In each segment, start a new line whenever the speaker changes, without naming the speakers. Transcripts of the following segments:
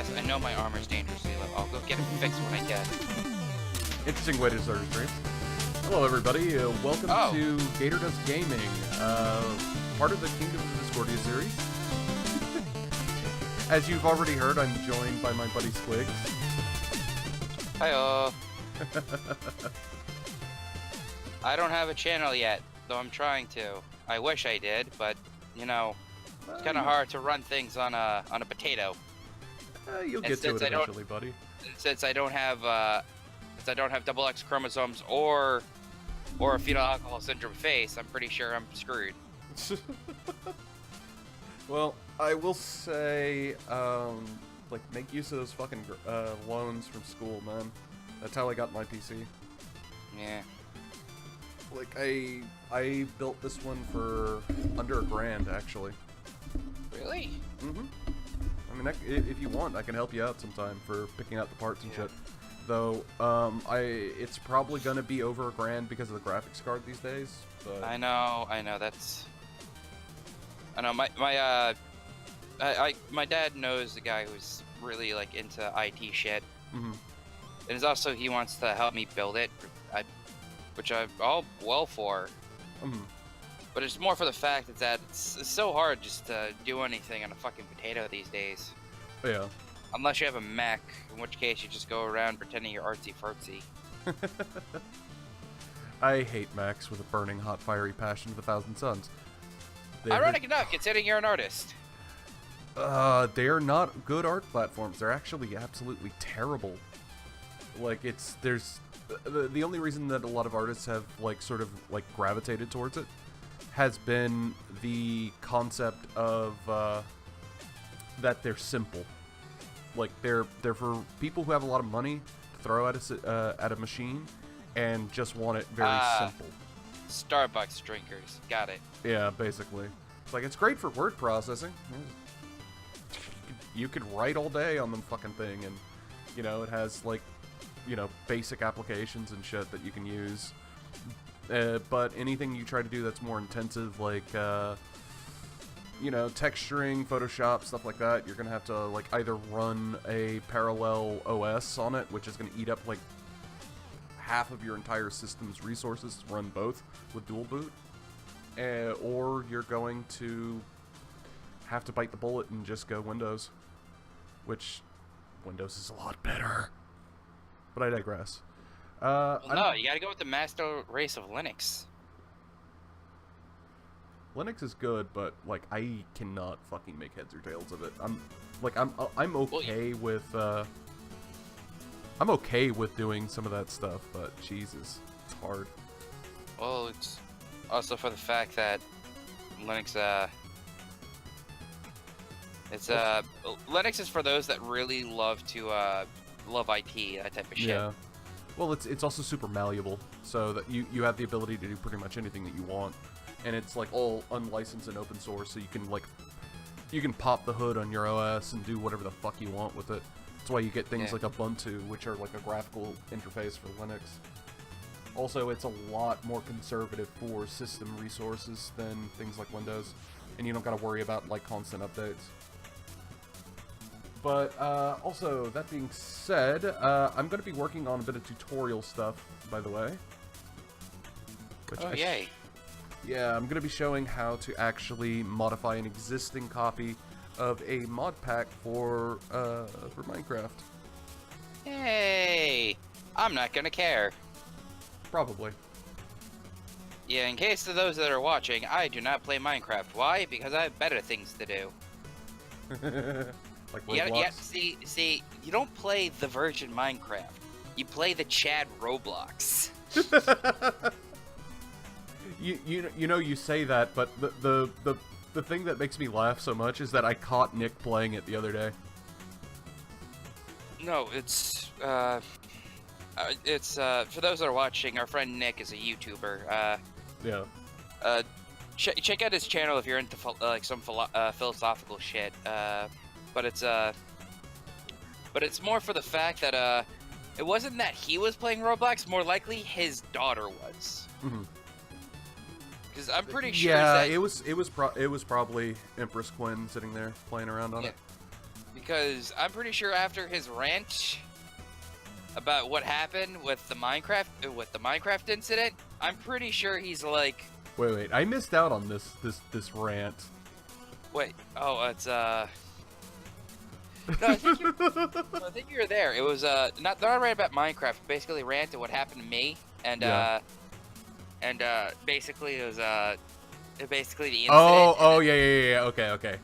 Yes, I know my armor's dangerously low. I'll go get it fixed when I can.
Interesting way to start a stream. Hello, everybody. Welcome to Gator Does Gaming, part of the Kingdom of Discordia series. As you've already heard, I'm joined by my buddy Squigs.
Hi-oh. I don't have a channel yet, though I'm trying to. I wish I did, but, you know, it's kind of hard to run things on a potato.
You'll get to it eventually, buddy.
Since I don't have double X chromosomes or a fetal alcohol syndrome face, I'm pretty sure I'm screwed.
Well, I will say, like, make use of those fucking loans from school, man. That's how I got my PC.
Yeah.
Like, I built this one for under $1,000, actually.
Really?
Mm-hmm. I mean, if you want, I can help you out sometime for picking out the parts and shit. Though, it's probably gonna be over $1,000 because of the graphics card these days. But
I know. That's. I know. My dad knows the guy who's really like into IT shit,
mm-hmm.
and also he wants to help me build it, which I'm all well for.
Mm-hmm.
But it's more for the fact that it's so hard just to do anything on a fucking potato these days.
Yeah.
Unless you have a mech, in which case you just go around pretending you're artsy-fartsy.
I hate mechs with a burning hot fiery passion of 1,000 suns.
Ironic enough, considering you're an artist.
They are not good art platforms. They're actually absolutely terrible. Like, the only reason that a lot of artists have, like, sort of, like, gravitated towards it has been the concept of, that they're simple. Like, they're for people who have a lot of money to throw at a machine and just want it very simple.
Starbucks drinkers. Got it.
Yeah, basically. It's like, it's great for word processing. You could write all day on the fucking thing, and, you know, it has, like, you know, basic applications and shit that you can use. But anything you try to do that's more intensive, like, you know, texturing, Photoshop, stuff like that, you're gonna have to, like, either run a parallel OS on it, which is gonna eat up, like, half of your entire system's resources to run both with dual boot, or you're going to have to bite the bullet and just go Windows, which Windows is a lot better. But I digress.
Well, no, you gotta go with the master race of Linux.
Linux is good, but, like, I cannot fucking make heads or tails of it. I'm okay with I'm okay with doing some of that stuff, but Jesus, it's hard.
Well, it's also for the fact that Linux, Linux is for those that really love IT, that type of shit.
Yeah. Well, it's also super malleable, so that you have the ability to do pretty much anything that you want, and it's like all unlicensed and open source, so you can pop the hood on your OS and do whatever the fuck you want with it. That's why you get things like Ubuntu, which are like a graphical interface for Linux. Also, it's a lot more conservative for system resources than things like Windows, and you don't gotta worry about, like, constant updates. But, also, that being said, I'm going to be working on a bit of tutorial stuff, by the way.
Yay.
Yeah, I'm going to be showing how to actually modify an existing copy of a mod pack for Minecraft.
Hey! I'm not gonna care.
Probably.
Yeah, in case of those that are watching, I do not play Minecraft. Why? Because I have better things to do.
Like
see, you don't play the Virgin Minecraft. You play the Chad Roblox.
you know you say that, but the thing that makes me laugh so much is that I caught Nick playing it the other day.
No, it's for those that are watching. Our friend Nick is a YouTuber.
Yeah.
Check out his channel if you're into like some philosophical shit. But it's more for the fact that it wasn't that he was playing Roblox. More likely, his daughter was.
Mm-hmm.
Because I'm pretty sure.
Yeah, it was probably Empress Quinn sitting there playing around on it.
because I'm pretty sure after his rant about what happened with the Minecraft incident, I'm pretty sure he's like,
Wait, I missed out on this rant.
wait, oh, it's no, I think you were there. It was not right about Minecraft. Basically, rant at what happened to me, and
Yeah.
basically it was basically the incident.
Oh, yeah. Okay.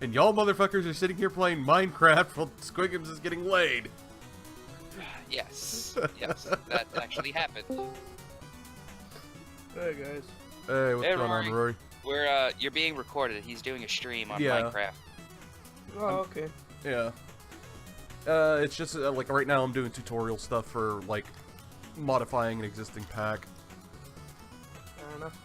And y'all motherfuckers are sitting here playing Minecraft while Squiggums is getting laid.
Yes, that actually happened.
Hey guys.
Hey, what's
Hey,
going on, Rory?
You're being recorded. He's doing a stream on
Yeah.
Minecraft.
Oh, okay.
Yeah. It's just like right now I'm doing tutorial stuff for like modifying an existing pack.
Fair enough.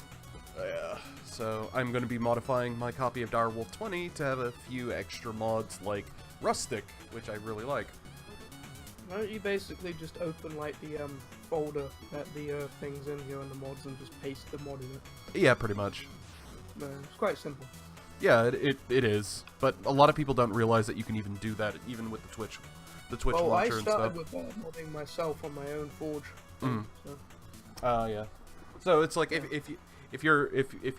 Yeah. So I'm going to be modifying my copy of Direwolf 20 to have a few extra mods like Rustic, which I really like.
Why don't you basically just open like the folder that the thing's in here and the mods and just paste the mod in it?
Yeah, pretty much.
No, it's quite simple.
Yeah, it is. But a lot of people don't realize that you can even do that even with the Twitch
Well, I
launcher and stuff.
started with modding myself on my own forge.
Mm.
So.
Yeah. So it's like if you're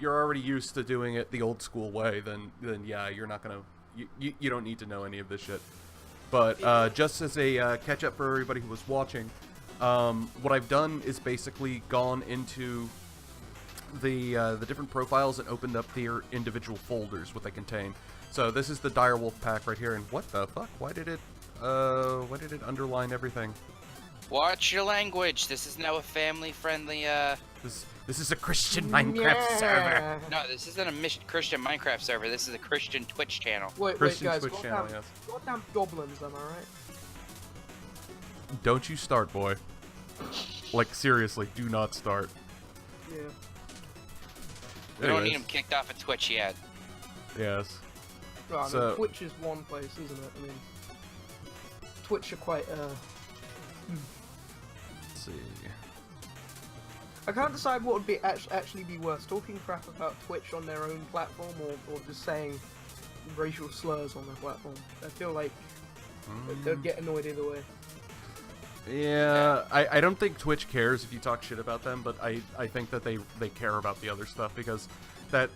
already used to doing it the old school way, then yeah, you're not gonna you don't need to know any of this shit. But just as a catch up for everybody who was watching, what I've done is basically gone into the different profiles and opened up their individual folders, what they contain. So this is the Direwolf pack right here, and what the fuck? Why did it underline everything?
Watch your language. This is now a family-friendly.
This is a Christian Minecraft server.
No, this isn't a Christian Minecraft server. This is a Christian Twitch channel.
Wait,
Christian
guys,
Twitch channel, yes.
goddamn goblins, am I right?
Don't you start, boy. Like, seriously, do not start.
Yeah.
We don't need
Anyways,
him kicked off of Twitch yet.
Yes.
Right, I mean,
So-
Twitch is one place, isn't it? I mean, Twitch are quite,
Let's see.
I can't decide what would be actually be worse, talking crap about Twitch on their own platform or just saying racial slurs on their platform. I feel like they'd get annoyed either way.
Yeah, I don't think Twitch cares if you talk shit about them, but I think that they care about the other stuff because that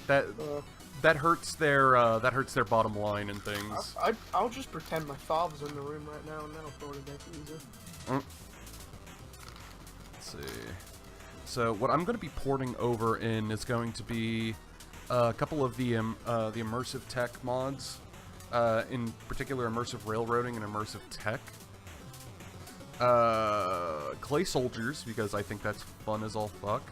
hurts their bottom line and things.
I'll just pretend my father's in the room right now and that'll probably make it easier.
Let's see. So what I'm going to be porting over in is going to be a couple of the immersive tech mods, in particular immersive railroading and immersive tech. Clay soldiers, because I think that's fun as all fuck.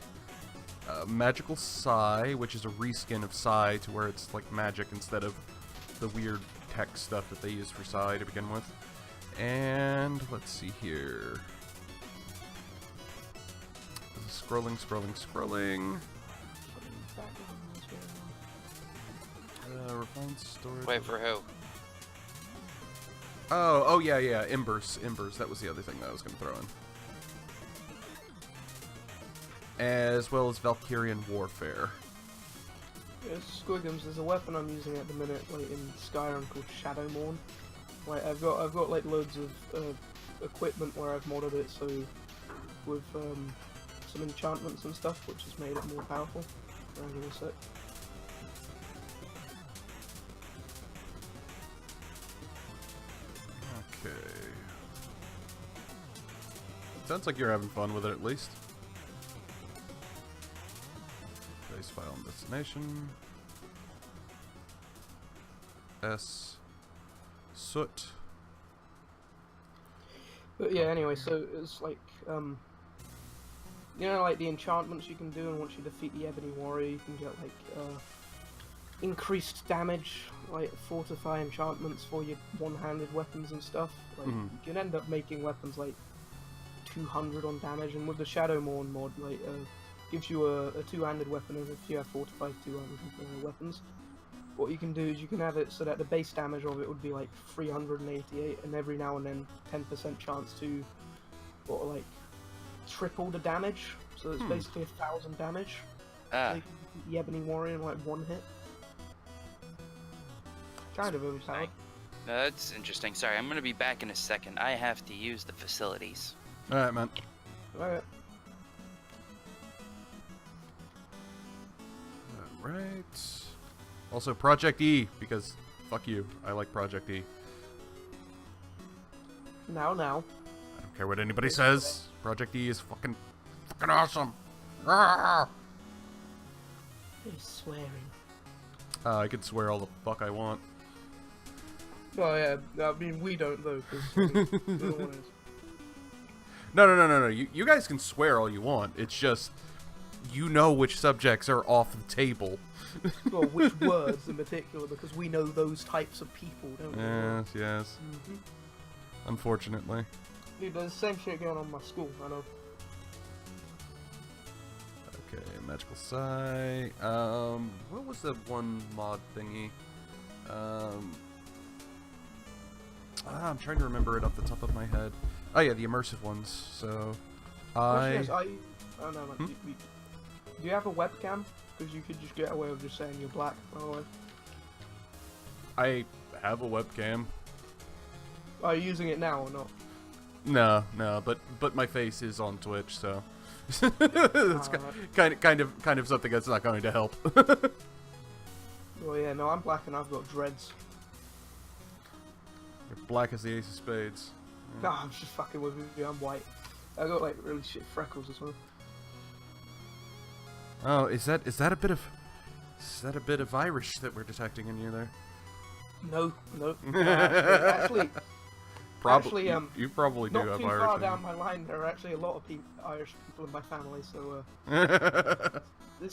Magical Psy, which is a reskin of Psy to where it's like magic instead of the weird tech stuff that they use for Psy to begin with. And let's see here. Scrolling. Refined storage.
Wait, for who?
Oh yeah. Embers. That was the other thing that I was going to throw in. As well as Valkyrian Warfare.
Yes, Squiggums, there's a weapon I'm using at the minute, like in Skyrim called Shadowmourn. Like I've got like loads of equipment where I've modded it, so with some enchantments and stuff, which has made it more powerful. Give me a sec.
Okay. Sounds like you're having fun with it at least. Base file and destination. S. Soot.
But yeah, anyway, so it's like, you know, like the enchantments you can do, and once you defeat the Ebony Warrior, you can get like increased damage, like fortify enchantments for your one-handed weapons and stuff. Like you can end up making weapons like 200 on damage, and with the Shadowmourn mod, like gives you a two-handed weapon if you have fortified two-handed weapons. What you can do is you can have it so that the base damage of it would be like 388, and every now and then 10% chance to, or like, triple the damage. So it's basically 1,000 damage. Like the Ebony Warrior in like one hit. Kind of overpowered.
That's interesting. Sorry, I'm gonna be back in a second. I have to use the facilities.
All right, man.
Alright.
All right. Also, Project E, because fuck you. I like Project E.
Now.
I don't care what anybody says. Project E is fucking awesome. Ah!
He's swearing.
I can swear all the fuck I want.
Oh yeah, I mean we don't though, because no one is.
No. You guys can swear all you want. It's just, you know which subjects are off the table.
Well, which words in particular, because we know those types of people, don't we?
Yes.
Mm-hmm.
Unfortunately.
Dude, there's the same shit going on in my school, I know.
Okay, magical psi. What was the one mod thingy? I'm trying to remember it off the top of my head. Oh yeah, the immersive ones. So,
Yes, oh no, man. Do you have a webcam? Because you could just get away with just saying you're black, by the way.
I have a webcam.
Are you using it now or not?
No, but my face is on Twitch, so it's kind of something that's not going to help.
Well, yeah, no, I'm black and I've got dreads.
You're black as the ace of spades.
No, I'm just fucking with you. I'm white. I got like really shit freckles as well.
Oh, is that a bit of Irish that we're detecting in you there?
No. Actually,
Probably. You probably do
not
have
too
Irish.
far
in
down
you.
my line, there are actually a lot of Irish people in my family, so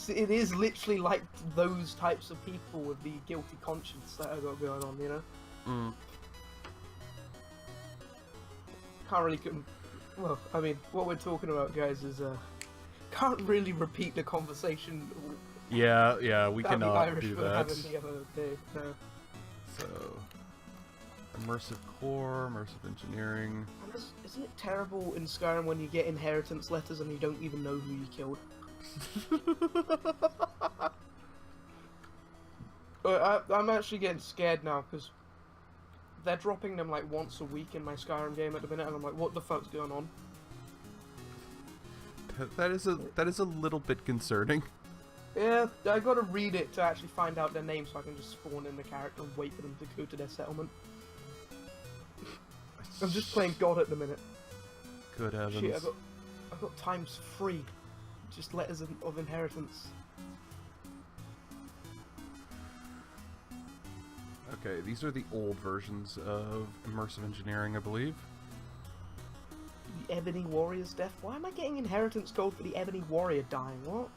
it is literally like those types of people with the guilty conscience that I got going on, you know.
Mm.
Can't really. Well, I mean, what we're talking about, guys, is can't really repeat the conversation.
Yeah, we
that the
cannot
Irish
do
were
that.
having the other day. No.
So, immersive core, immersive engineering.
And isn't it terrible in Skyrim when you get inheritance letters and you don't even know who you killed? I'm actually getting scared now because they're dropping them like once a week in my Skyrim game at the minute, and I'm like, what the fuck's going on?
That is a little bit concerning.
Yeah, I gotta read it to actually find out their name so I can just spawn in the character and wait for them to go to their settlement. I'm just playing God at the minute.
Good heavens.
Shit, I've got times 3. Just letters of inheritance.
Okay, these are the old versions of immersive engineering, I believe.
The Ebony Warrior's death? Why am I getting inheritance code for the Ebony Warrior dying? What?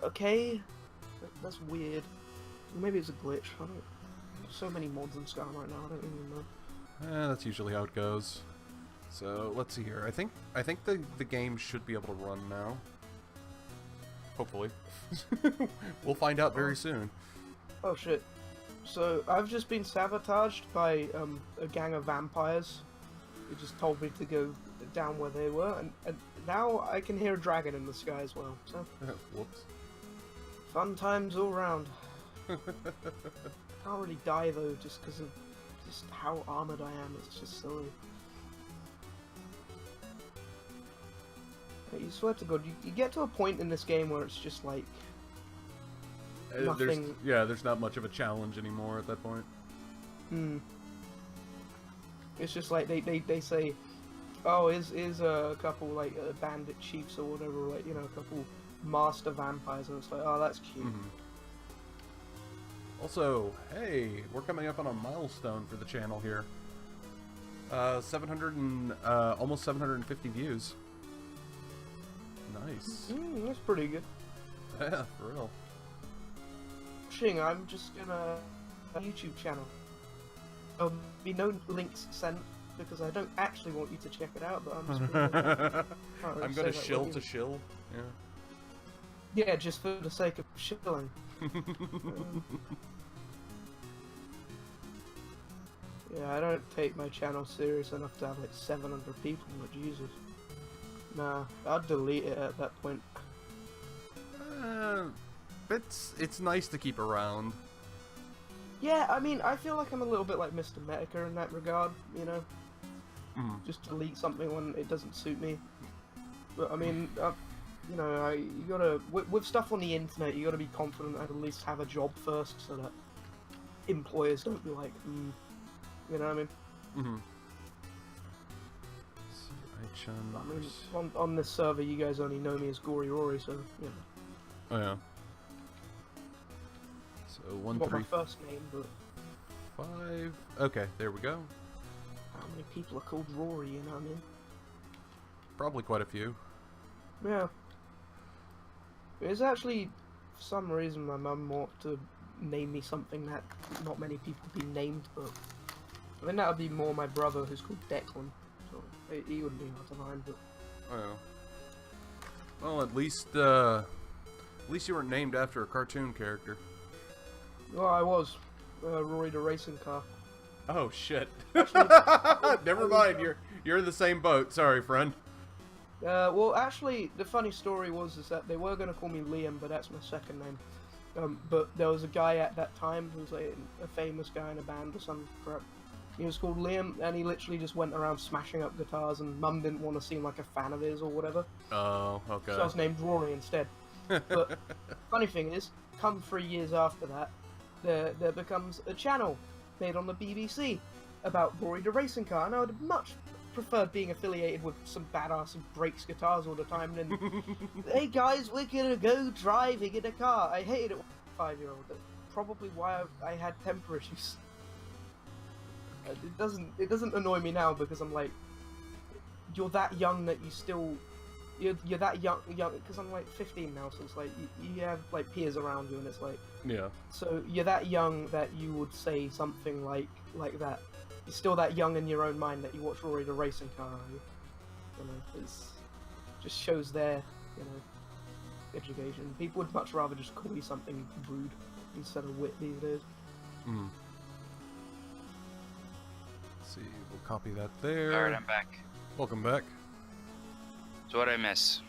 Okay. That's weird. Maybe it's a glitch. I don't... There's so many mods in Skyrim right now, I don't even know.
That's usually how it goes. So, let's see here. I think the game should be able to run now. Hopefully. We'll find out very soon.
Oh shit. So, I've just been sabotaged by a gang of vampires who just told me to go down where they were, and now I can hear a dragon in the sky as well, so...
Whoops.
Fun times all round. Can't really die though, just because of just how armored I am, it's just silly. You swear to God, you get to a point in this game where it's just like... nothing...
There's not much of a challenge anymore at that point.
Hmm. It's just like, they say, oh, is a couple, like, bandit chiefs or whatever, like, you know, a couple master vampires, and it's like, oh, that's cute.
Mm-hmm. Also, hey, we're coming up on a milestone for the channel here. 700 and, almost 750 views. Nice.
That's pretty good.
Yeah, for real.
Shing, I'm just gonna... a YouTube channel. There'll be no links sent, because I don't actually want you to check it out, but I'm just gonna...
I'm gonna shill to shill, yeah.
Yeah, just for the sake of shilling. Yeah, I don't take my channel serious enough to have like 700 people, but Jesus. Nah, I'd delete it at that point.
It's nice to keep around.
Yeah, I mean, I feel like I'm a little bit like Mr. Medica in that regard, you know? Just delete something when it doesn't suit me. But, I mean, you know, you gotta... With stuff on the internet, you gotta be confident I'd at least have a job first, so that employers don't be like, you know what I mean? I mean, on this server, you guys only know me as Gory Rory, so, you know.
Oh, yeah. So, 1,
Not
3,
my first name, but...
5... Okay, there we go.
How many people are called Rory, you know what I mean?
Probably quite a few.
Yeah. It's actually, for some reason, my mum wanted to name me something that not many people have been named, but... I think that would be more my brother, who's called Declan. So, he wouldn't be hard to find, but...
Oh, yeah. Well, at least you weren't named after a cartoon character.
Well, I was. Rory the Racing Car.
Oh, shit.
Actually,
Never mind, you're in the same boat. Sorry, friend.
Well, actually, the funny story was that they were going to call me Liam, but that's my second name. But there was a guy at that time who was like a famous guy in a band or some crap. He was called Liam, and he literally just went around smashing up guitars, and Mum didn't want to seem like a fan of his or whatever.
Oh, okay.
So I was named Rory instead. But funny thing is, come 3 years after that, there becomes a channel made on the BBC about Rory the Racing Car, and I would have much preferred being affiliated with some badass who breaks guitars all the time than, hey guys, we're gonna go driving in a car. I hated it as a 5-year-old. That's probably why I had temper issues. It doesn't annoy me now because I'm like, you're that young that you still, you're that young because I'm like 15 now, so it's like you have like peers around you, and it's like,
Yeah.
so you're that young that you would say something like that. You're still that young in your own mind that you watch Rory the Racing Car. You know, it's just shows their, you know, education. People would much rather just call you something rude instead of wit these days.
Let's see, we'll copy that there.
Alright, I'm back.
Welcome back.
So what'd I miss?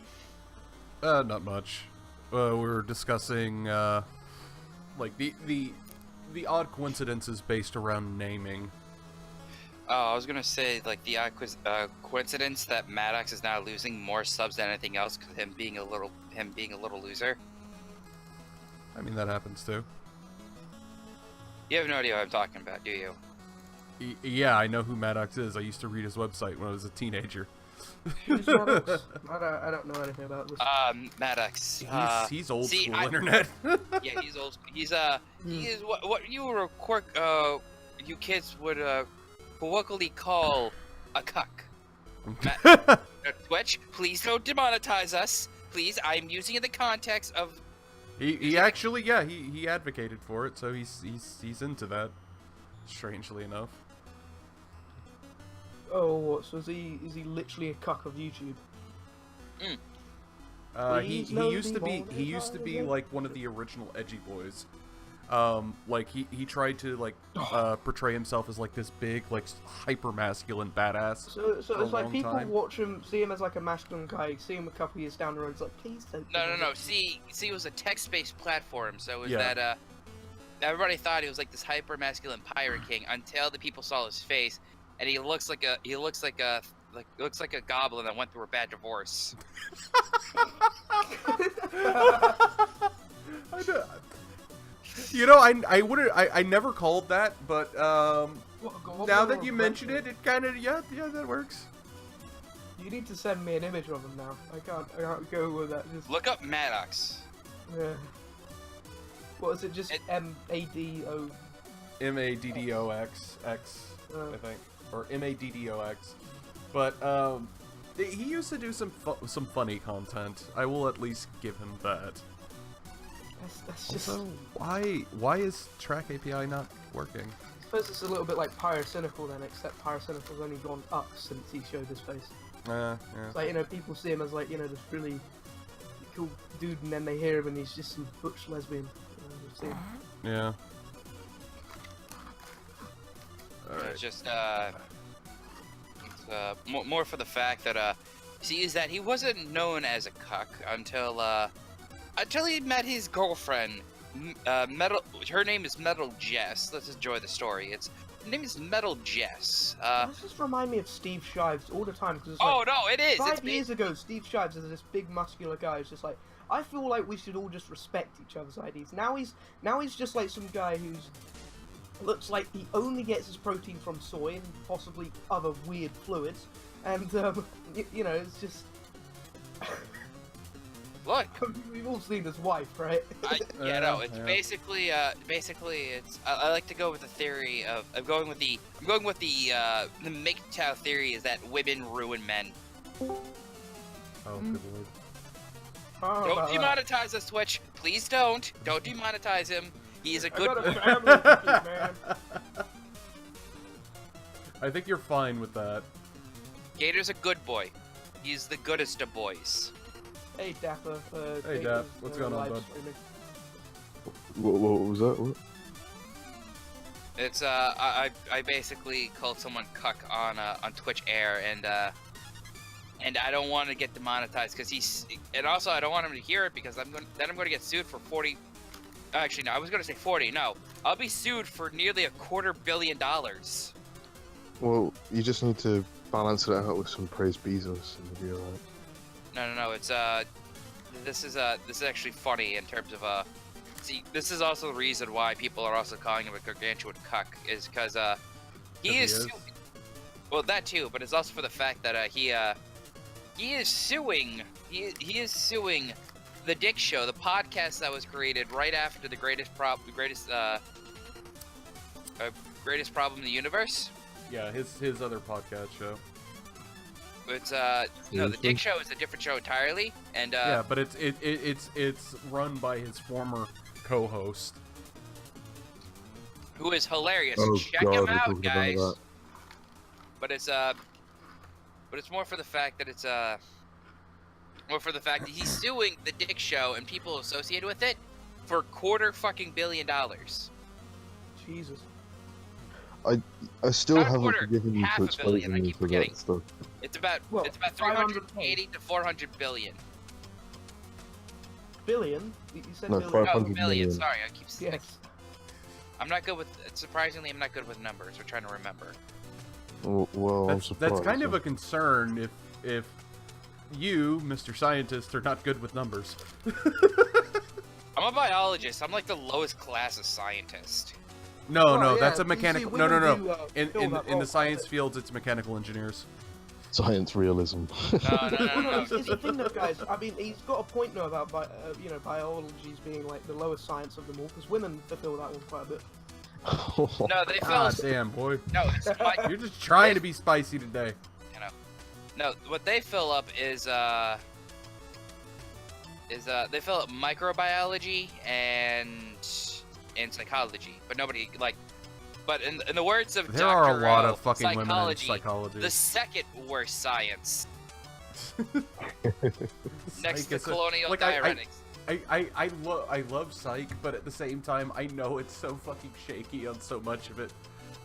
Not much. We were discussing, like, the odd coincidences based around naming.
Oh, I was gonna say, like, the coincidence that Maddox is now losing more subs than anything else because him being a little loser.
I mean, that happens too.
You have no idea what I'm talking about, do you?
Yeah, I know who Maddox is. I used to read his website when I was a teenager.
Who's Maddox? I don't know anything about this.
Maddox.
He's old school internet.
Yeah, he's old. He is what you were you kids would colloquially call a cuck. Twitch, please don't demonetize us. Please, I'm using it in the context of.
He actually, yeah, he advocated for it, so he's into that. Strangely enough.
Oh, what? So is he literally a cuck of YouTube?
He used to be like one of the original edgy boys. Like he tried to like portray himself as like this big, like hyper masculine badass.
So it's like people watch him, see him as like a masculine guy, see him a couple years down the road, it's like, please don't.
No. See, it was a text-based platform, so it was that everybody thought he was like this hyper masculine pirate king until the people saw his face, and he looks like a goblin that went through a bad divorce.
You know, I never called that, but now that you mention it, it kind of yeah, that works.
You need to send me an image of him now. I can't go with that. Just
Look up Maddox.
yeah. What is it? Just M-A-D-O.
M-A-D-D-O-X, I think, or M-A-D-D-O-X. But he used to do some funny content. I will at least give him that.
That's just.
Also, why is Track API not working?
I suppose it's a little bit like Pyrocynical then, except Pyrocynical's only gone up since he showed his face.
Yeah.
It's like, you know, people see him as like, you know, this really cool dude, and then they hear him and he's just some butch lesbian. You know,
yeah. Alright.
It's just more for the fact that see, is that he wasn't known as a cuck until he met his girlfriend, Metal. Her name is Metal Jess. Let's enjoy the story. Her name is Metal Jess.
This just remind me of Steve Shives all the time because
Oh no, it is.
5 years ago, Steve Shives is this big muscular guy who's just like, I feel like we should all just respect each other's IDs. Now he's just like some guy who's looks like he only gets his protein from soy and possibly other weird fluids, and you know, it's just.
Look,
we've all seen his wife, right?
yeah, no, it's basically it's. I like to go with the theory of. I'm going with the MGTOW theory is that women ruin men.
Oh, good lord.
Don't demonetize us, Twitch. Please don't. Don't demonetize him. He's a good.
I got a family to keep, man.
I think you're fine with that.
Gator's a good boy. He's the goodest of boys.
Hey, Dapper.
Hey, Dap. What's going on, bud?
What was that? What?
It's I basically called someone cuck on Twitch Air, and I don't want to get demonetized because and also I don't want him to hear it because I'm going to get sued for 40. Actually, no, I was going to say 40. No, I'll be sued for nearly $250 million.
Well, you just need to balance it out with some praise Bezos and you'll be alright.
No. It's this is actually funny in terms of See, this is also the reason why people are also calling him a gargantuan cuck is because he is. Well, that too, but it's also for the fact that he is suing. He is suing the Dick Show, the podcast that was created right after the greatest problem in the universe.
Yeah, his other podcast show.
It's no, the Dick Show is a different show entirely, and
yeah, but it's run by his former co-host,
who is hilarious.
Oh,
Check
God,
him
we're
out,
talking about
guys.
that.
But it's more for the fact that he's suing the Dick Show and people associated with it for $250 million.
Jesus.
I still
Not a
haven't
quarter,
forgiven you
half
for
a
exposing
billion, I
me
keep
for
forgetting.
that stuff.
It's about
Well,
380 to 400 billion.
Billion? You said
No,
billion.
500
No, million.
million.
Sorry, I keep saying.
Yes.
I'm not good with. Surprisingly, I'm not good with numbers. We're trying to remember.
Well, I'm surprised.
that's kind of a concern if you, Mr. Scientist, are not good with numbers.
I'm a biologist. I'm like the lowest class of scientist.
No,
Oh,
no,
yeah,
that's a
you see,
mechanical.
women
No.
do,
In
fill that
the
role
science
quite
fields, it's mechanical engineers.
Science realism.
No.
It's the thing though, guys. I mean, he's got a point though about biology's being like the lowest science of them all, because women fulfill that one quite a bit.
No, they fill.
God damn, boy.
No, it's
You're just trying to be spicy today.
you know. No, what they fill up is they fill up microbiology and psychology, but nobody like. But in the words of
There are a lot
Dr.
of fucking women in
psychology,
psychology.
the second worst science, next
Psych
to
is a-
colonial
like,
diuretics.
I love psych, but at the same time, I know it's so fucking shaky on so much of it.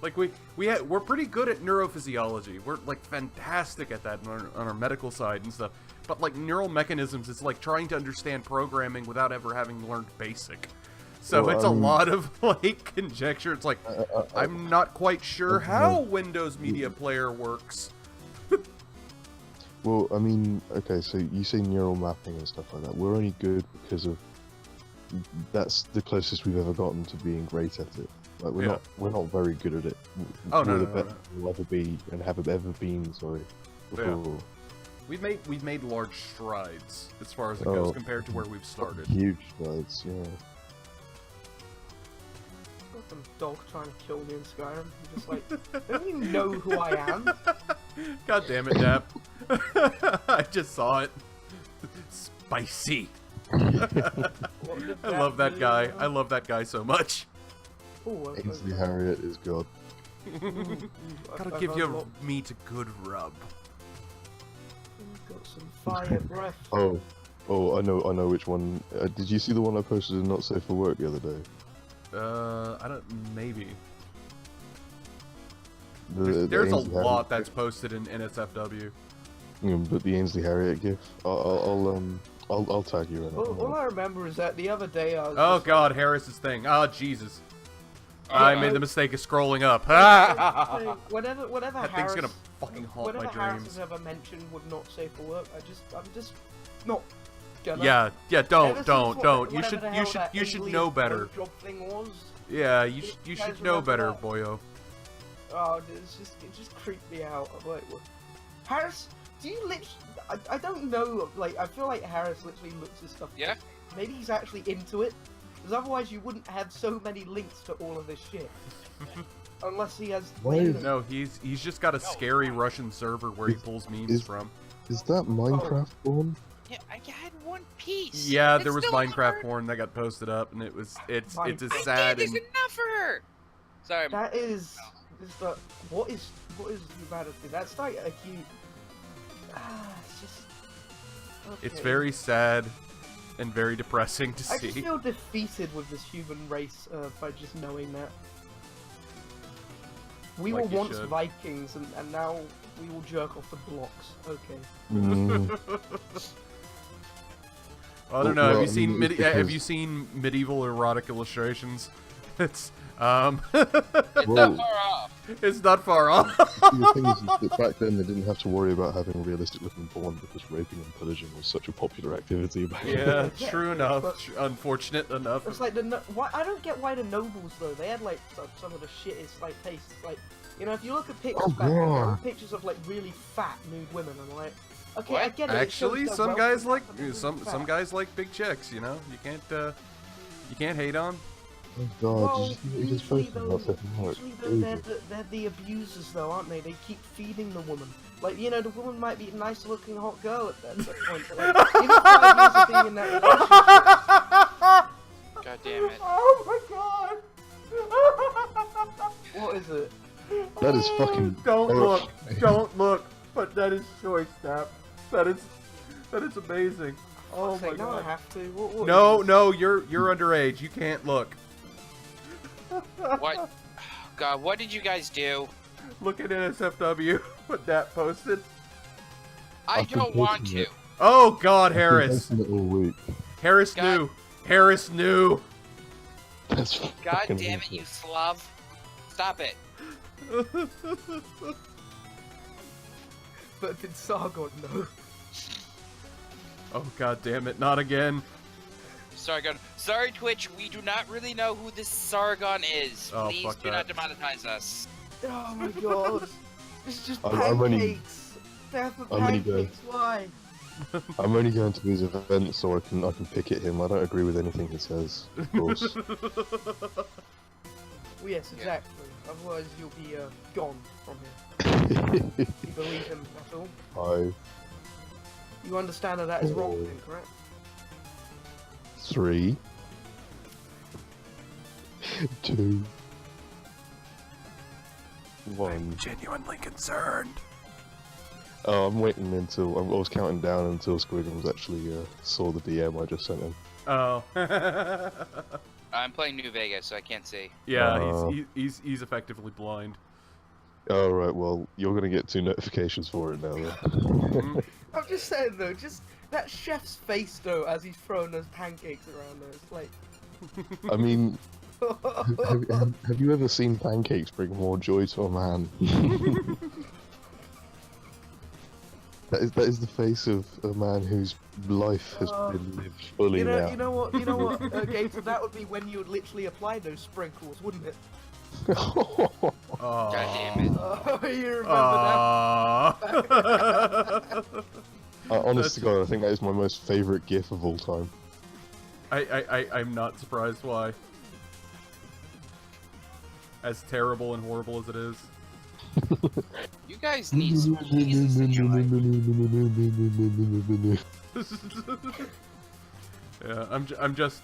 Like we're pretty good at neurophysiology. We're like fantastic at that on our medical side and stuff. But like neural mechanisms, it's like trying to understand programming without ever having learned basic. So
Well,
it's
I
a
mean-
lot of like conjecture. It's like I'm not quite sure how Windows Media Player works.
Well, I mean, okay, so you say neural mapping and stuff like that. We're only good because of that's the closest we've ever gotten to being great at it. Like
Yeah.
we're not very good at it.
Oh, no,
We're the
no, no,
best we'll ever be and have ever been. Sorry. Before.
We've made large strides as far as it goes
Oh.
compared to where we've started.
Huge strides, yeah.
Got some dog trying to kill me in Skyrim. I'm just like, don't you know who I am?
God damn it, Dap. I just saw it. Spicy.
What did
I love that
mean?
guy. I love that guy so much.
Oh,
Ainsley Harriet is God.
Gotta give your meat a good rub.
Got some fire breath.
Oh, I know which one. Did you see the one I posted in Not Safe for Work the other day?
I don't. Maybe.
The
There's a
Ainsley
lot
Harriet
that's posted in NSFW.
But the Ainsley Harriet gif. I'll I'll tag you in it.
All I remember is that the other day I was.
Oh
just,
God, Harris's thing. Oh Jesus.
Oh,
I made the mistake of scrolling up.
Whatever
That
Harris,
thing's gonna fucking haunt my
whatever Harris
dreams.
has ever mentioned would not safe for work. I'm just not gonna.
Yeah,
Ever
don't.
since
You
whatever
should,
the
you
hell
should,
that
you should
alien
know better.
job thing was.
Yeah, you
You
should
guys
know
remember
better,
that?
boyo.
Oh, it just creeped me out. I'm like, what? Harris, do you literally? I don't know. Like, I feel like Harris literally looks at stuff.
Yeah?
Maybe he's actually into it, because otherwise you wouldn't have so many links to all of this shit. Unless he has.
Why
you
is-
know,
No, he's just got a scary Russian server where he pulls memes from.
Is that Minecraft porn?
Yeah, I had one piece.
Yeah,
It's
there was
still
Minecraft
not
porn that got posted up, and it's a
I
I
sad
did. There's
and
enough for her. Sorry.
that is the what is humanity? That's like a huge. It's just.
it's
okay.
very sad and very depressing to
I just
see.
feel defeated with this human race by just knowing that. We
Like
were
you
once
should.
Vikings, and now we will jerk off the blocks. Okay.
Mm,
I don't know.
Well,
Have you
I
seen
mean, it's
have
because-
you seen medieval erotic illustrations? It's
It's
Whoa.
not far off.
it's not far off.
the thing is that back then they didn't have to worry about having realistic looking porn because raping and pillaging was such a popular activity back then.
Yeah,
Yeah,
true
but-
enough. Unfortunate enough.
It's like why I don't get why the nobles though. They had like some of the shittest like tastes. Like, you know, if you look at pictures
Oh,
back then, there were
God.
pictures of like really fat nude women. I'm like, okay,
What?
I get it. it shows
Actually,
their
some
wealth
guys
and
like
that, but they're
some
really
some
fat.
guys like big chicks. You know, you can't hate on.
Oh god,
Well,
did you just
usually
post that
though,
second mark?
usually though they're the abusers though, aren't they? They keep feeding the woman. Like, you know, the woman might be a nice looking hot girl at that point, but like, even 5 years of being in that relationship.
God damn it.
Oh my god!
What is it?
That is fucking
Don't look!
horrifying.
Don't look! But that is choice, Snap. That is amazing. Oh my
Like, now I
god!
have to. What
No,
is this?
no, you're underage. You can't look.
What? God, what did you guys do?
Look at NSFW. What that posted.
I
I've been
don't want
posting
to.
it.
Oh God,
I've been
Harris.
posting it all week.
Harris
God.
knew. Harris knew.
That's
God
fucking
damn it,
awful.
you Slav. Stop it.
But did Sargon know?
Oh God damn it! Not again.
Sargon. Sorry, Twitch, we do not really know who this Sargon is.
Oh,
Please
fuck
do
that.
not demonetize us.
Oh my god. It's just
I'm only-
pancakes. Death of
I'm only going-
pancakes. Why?
I'm only going to these events so I can pick at him. I don't agree with anything he says, of course.
Well, yes, exactly. Otherwise, you'll be gone from here. You believe him at all?
Five,
You understand that that is wrong,
Oh.
then, correct?
3, 2, 1.
Genuinely concerned.
Oh, I'm waiting until I was counting down until Squiggles actually saw the DM I just sent him.
Oh.
I'm playing New Vegas, so I can't see.
Yeah,
Oh.
he's effectively blind.
All right, well you're gonna get 2 notifications for it now. Then.
Mhm.
I'm just saying though, just that chef's face though, as he's throwing those pancakes around there, it's like.
I mean, have you ever seen pancakes bring more joy to a man? That is the face of a man whose life has been lived fully
You
now.
know what, Gator, that would be when you would literally apply those sprinkles, wouldn't it?
Oh.
God damn it.
Oh, you remember
Aw.
Honest to God, I think that is my most favourite GIF of all time.
I'm not surprised why. As terrible and horrible as it is.
You guys need some Jesus in your life.
Yeah, I'm just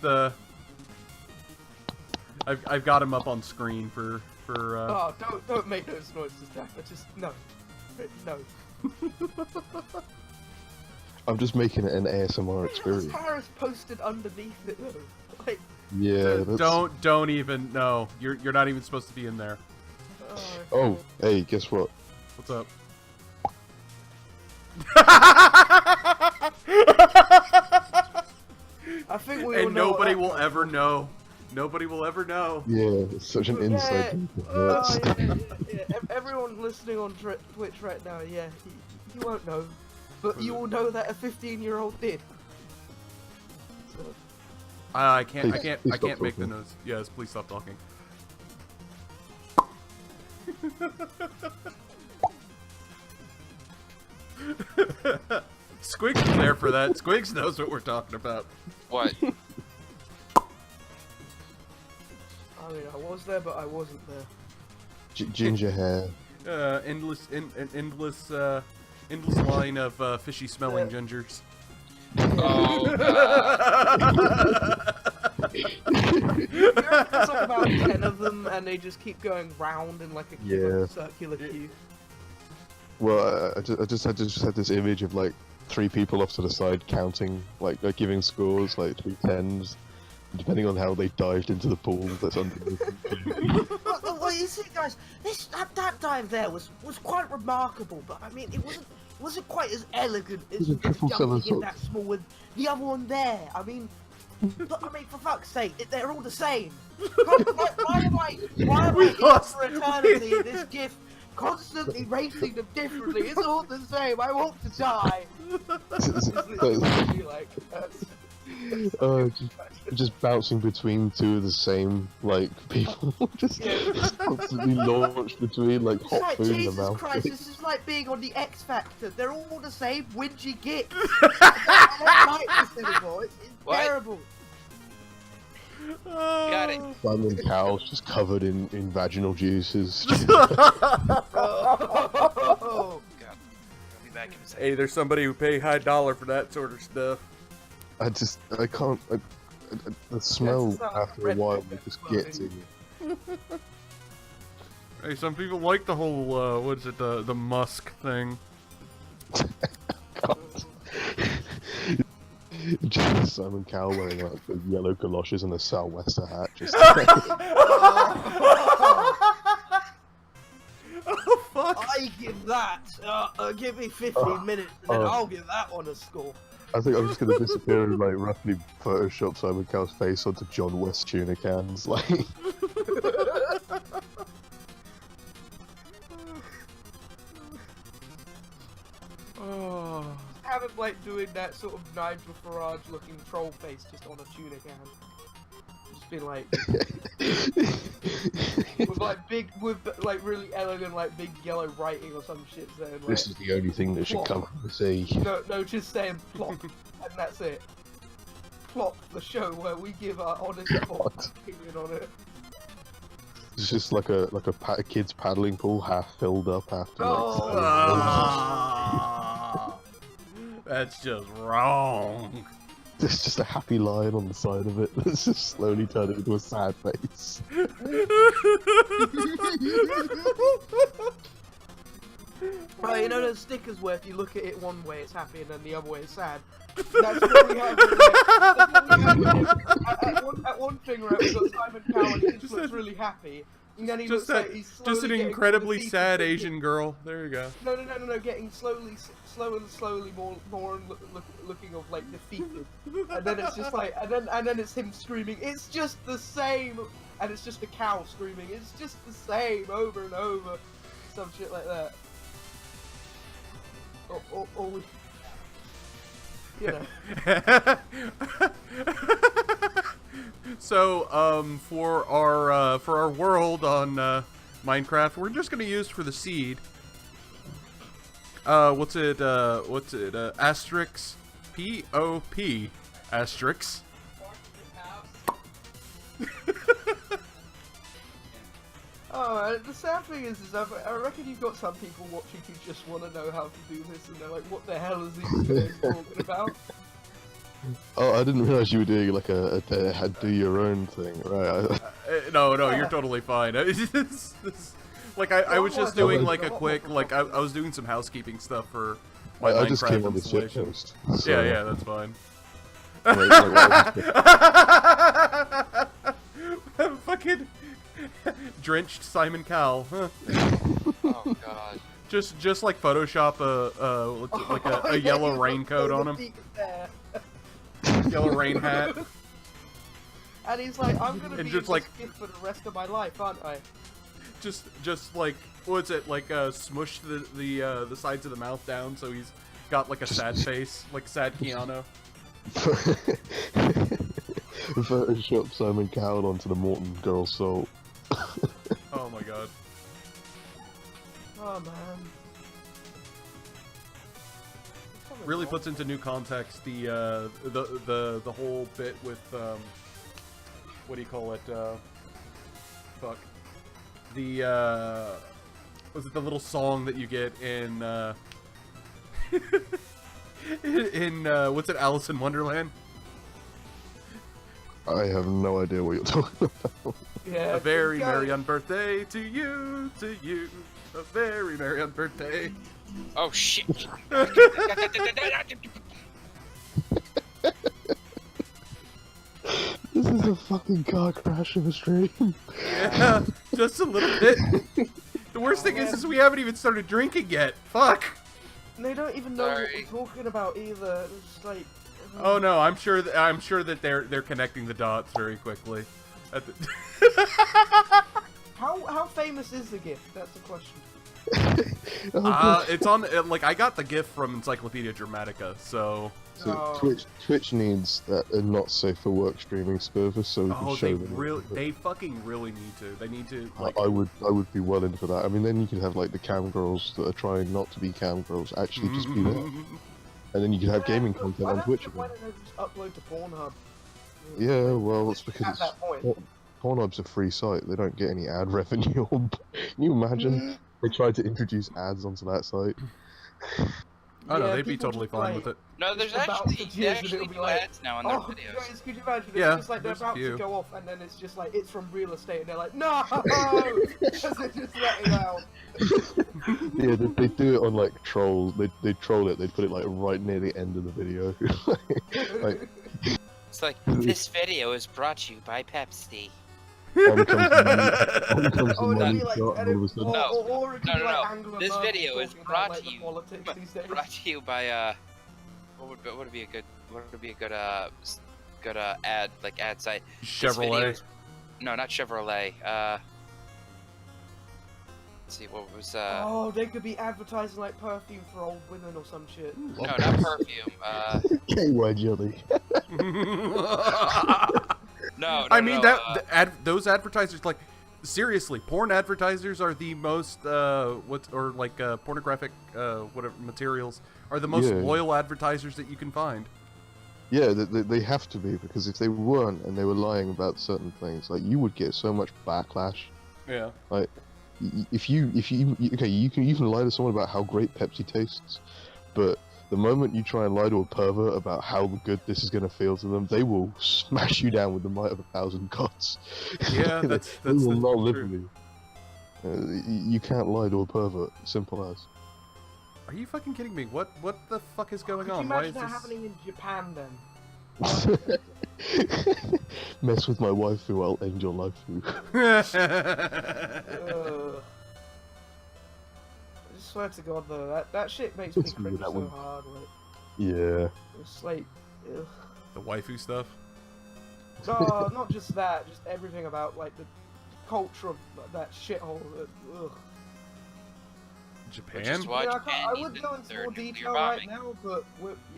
I've got him up on screen for
Oh, don't make those noises, Dapper. Just no, no.
I'm just making it an ASMR
What's
experience.
Harris posted underneath it though? Like,
Yeah, that's...
don't even no. You're not even supposed to be in there.
Oh, hey, guess what?
What's up?
think we all
And
know
nobody
what
will
that
ever know. Nobody will ever know.
Yeah, it's such an inside joke.
Oh, yeah. Everyone listening on Twitch right now, yeah, you won't know, but you all know that a 15-year-old did. So.
I can't
Please
make
stop
the
talking.
noise. Yes, please stop talking. Squigs is there for that. Squigs knows what we're talking about.
What?
I mean, I was there, but I wasn't there.
Ginger hair.
Endless line of fishy smelling gingers.
Oh, God.
There's like about 10 of them, and they just keep going round in like a circular queue.
Well, I just had this image of like 3 people off to the side counting, like giving scores, like 3 tens, depending on how they dived into the pool that's underneath.
Well, you see, guys, that dive there was quite remarkable, but I mean, it wasn't quite as elegant as
It was a triple
jumping in
somersault.
that small with the other one there. I mean, for fuck's sake, they're all the same. Why am I in for eternity in this GIF, constantly rating them differently? It's all the same. I want to die.
Just bouncing between 2 of the same like people, just constantly launched between like
It's
hot
like,
food in the
Jesus
mouth.
Christ, this is like being on the X Factor. They're all the same whingy gits. I don't like this anymore. It's
What?
terrible.
Got it.
Simon Cowell's just covered in vaginal juices.
Oh.
God. I'll be back in a second.
Hey, there's somebody who pay high dollar for that sort of stuff.
I can't. The smell
sound like
after a
red
while
pepper
just
exploding.
gets in you.
Hey, some people like the whole what is it, the musk thing.
Just Simon Cowell wearing like the yellow galoshes and a sou'wester hat. Just
Oh fuck!
I give that. Give me 15 minutes, and then I'll give that one a score.
I think I'm just gonna disappear and like roughly Photoshop Simon Cowell's face onto John West tuna cans. Like,
Oh.
Have him like doing that sort of Nigel Farage looking troll face just on a tuna can. Just being like, with like really elegant like big yellow writing or some shit saying like,
this is the only thing that should come from the sea.
no, just saying plop, and that's it. Plop, the show where we give our honest opinion on it.
It's just like a kid's paddling pool, half filled up after like.
Ah. That's just wrong.
There's just a happy lion on the side of it that's just slowly turning into a sad face.
Right, you know those stickers where if you look at it one way it's happy and then the other way it's sad? That's what we have with, at one thing where we got Simon Cowell and he just looks really happy. And then he looks like he's slowly
Just an
getting
incredibly
defeated.
sad Asian girl. There you go.
No, getting slowly more looking of like defeated. And then it's just like, and then it's him screaming, "It's just the same!" And it's just the cow screaming, "It's just the same!" over and over. Some shit like that. Or you know.
So, for our world on Minecraft, we're just gonna use for the seed. What's it? Asterisk P-O-P asterisk.
Oh, the sad thing is I reckon you've got some people watching who just want to know how to do this, and they're like, "What the hell is he talking about?"
Oh, I didn't realize you were doing like a do your own thing, right?
No, you're totally fine. I was just doing like a quick, I was doing some housekeeping stuff for my
I just came
Minecraft
on the ship
installation.
post. So,
Yeah, that's fine. Fucking drenched Simon Cowell. Huh.
Oh god.
Just like Photoshop a yellow raincoat on him. Yellow rain hat.
And he's like, I'm gonna
And
be
just
in
like-
this gift for the rest of my life, aren't I?
Just like, what's it, like, smush the sides of the mouth down so he's got like a sad face, like sad Keanu.
Photoshop Simon Cowell onto the Morton girl soul.
Oh my god.
Oh man.
Really puts into new context the whole bit with what do you call it? Fuck. The was it the little song that you get in in what's it, Alice in Wonderland?
I have no idea what you're talking about.
Yeah.
A very
go.
merry unbirthday to you, a very merry unbirthday.
Oh shit!
This is a fucking car crash of a stream.
Yeah, just a little bit. The worst thing is we haven't even started drinking yet. Fuck.
And they don't even know what
Sorry.
we're talking about either. It's like.
Oh no, I'm sure that they're connecting the dots very quickly. At the
How famous is the gift? That's the question.
it's on like I got the gift from Encyclopedia Dramatica, so.
So
Oh.
Twitch needs a not safe for work streaming service, so we can
Oh,
show
they
them.
really, they fucking really need to. They need to like.
I would be well into that. I mean, then you could have like the cam girls that are trying not to be cam girls actually just be there, and then you could have gaming content
Why
on
don't
Twitch
you-
again.
Why don't they just upload to Pornhub?
Yeah, well, it's because
At
it's,
that point.
Pornhub's a free site. They don't get any ad revenue. Can you imagine? They tried to introduce ads onto that site.
Oh no,
Yeah,
they'd be
people
totally
just,
fine
like,
with it.
No, there's
It's about
actually
6
they
years and
actually
it'll be
do
like,
ads now on their
Oh,
videos.
guys, could you imagine?
Yeah,
It's just like they're
there's a
about
few.
to go off, and then it's just like it's from real estate, and they're like, no, because they're just letting out.
Yeah, they do it on like trolls. They troll it. They put it like right near the end of the video. Like,
It's like this video is brought to you by Pepsi.
on comes the
Oh, it'd
money
be like,
shot, and all of a sudden,
or it could be like Anglo
This
Merkel
video is
talking
brought
about, like,
to
the
you-
politics these days.
Brought to you by what would be a good ad site? This video
Chevrolet.
is- No, not Chevrolet. Let's see what was
Oh, they could be advertising like perfume for old women or some shit.
no, not perfume.
KY jelly.
No,
I mean those advertisers, like, seriously, porn advertisers are the most pornographic whatever materials are the most
Yeah.
loyal advertisers that you can find.
Yeah, they have to be, because if they weren't and they were lying about certain things, like, you would get so much backlash.
Yeah.
Like, if you okay, you can lie to someone about how great Pepsi tastes, but the moment you try and lie to a pervert about how good this is going to feel to them, they will smash you down with the might of 1,000 cuts.
Yeah, that's
they will not
true.
live with you. You can't lie to a pervert. Simple as.
Are you fucking kidding me? What the fuck is going
Could you
on? Why
imagine
is
that
this?
happening in Japan then?
Mess with my waifu, I'll end your life.
Ugh. I just swear to God though, that shit makes me
It's weird,
cringe
that
so
one.
hard. Like,
Yeah.
it's like, ugh.
The waifu stuff.
No, not just that, just everything about like the culture of that shithole. Ugh.
which
Japan.
is why
I,
Japan
I
needs
would go into
their
more
nuclear
detail right
bombing.
now, but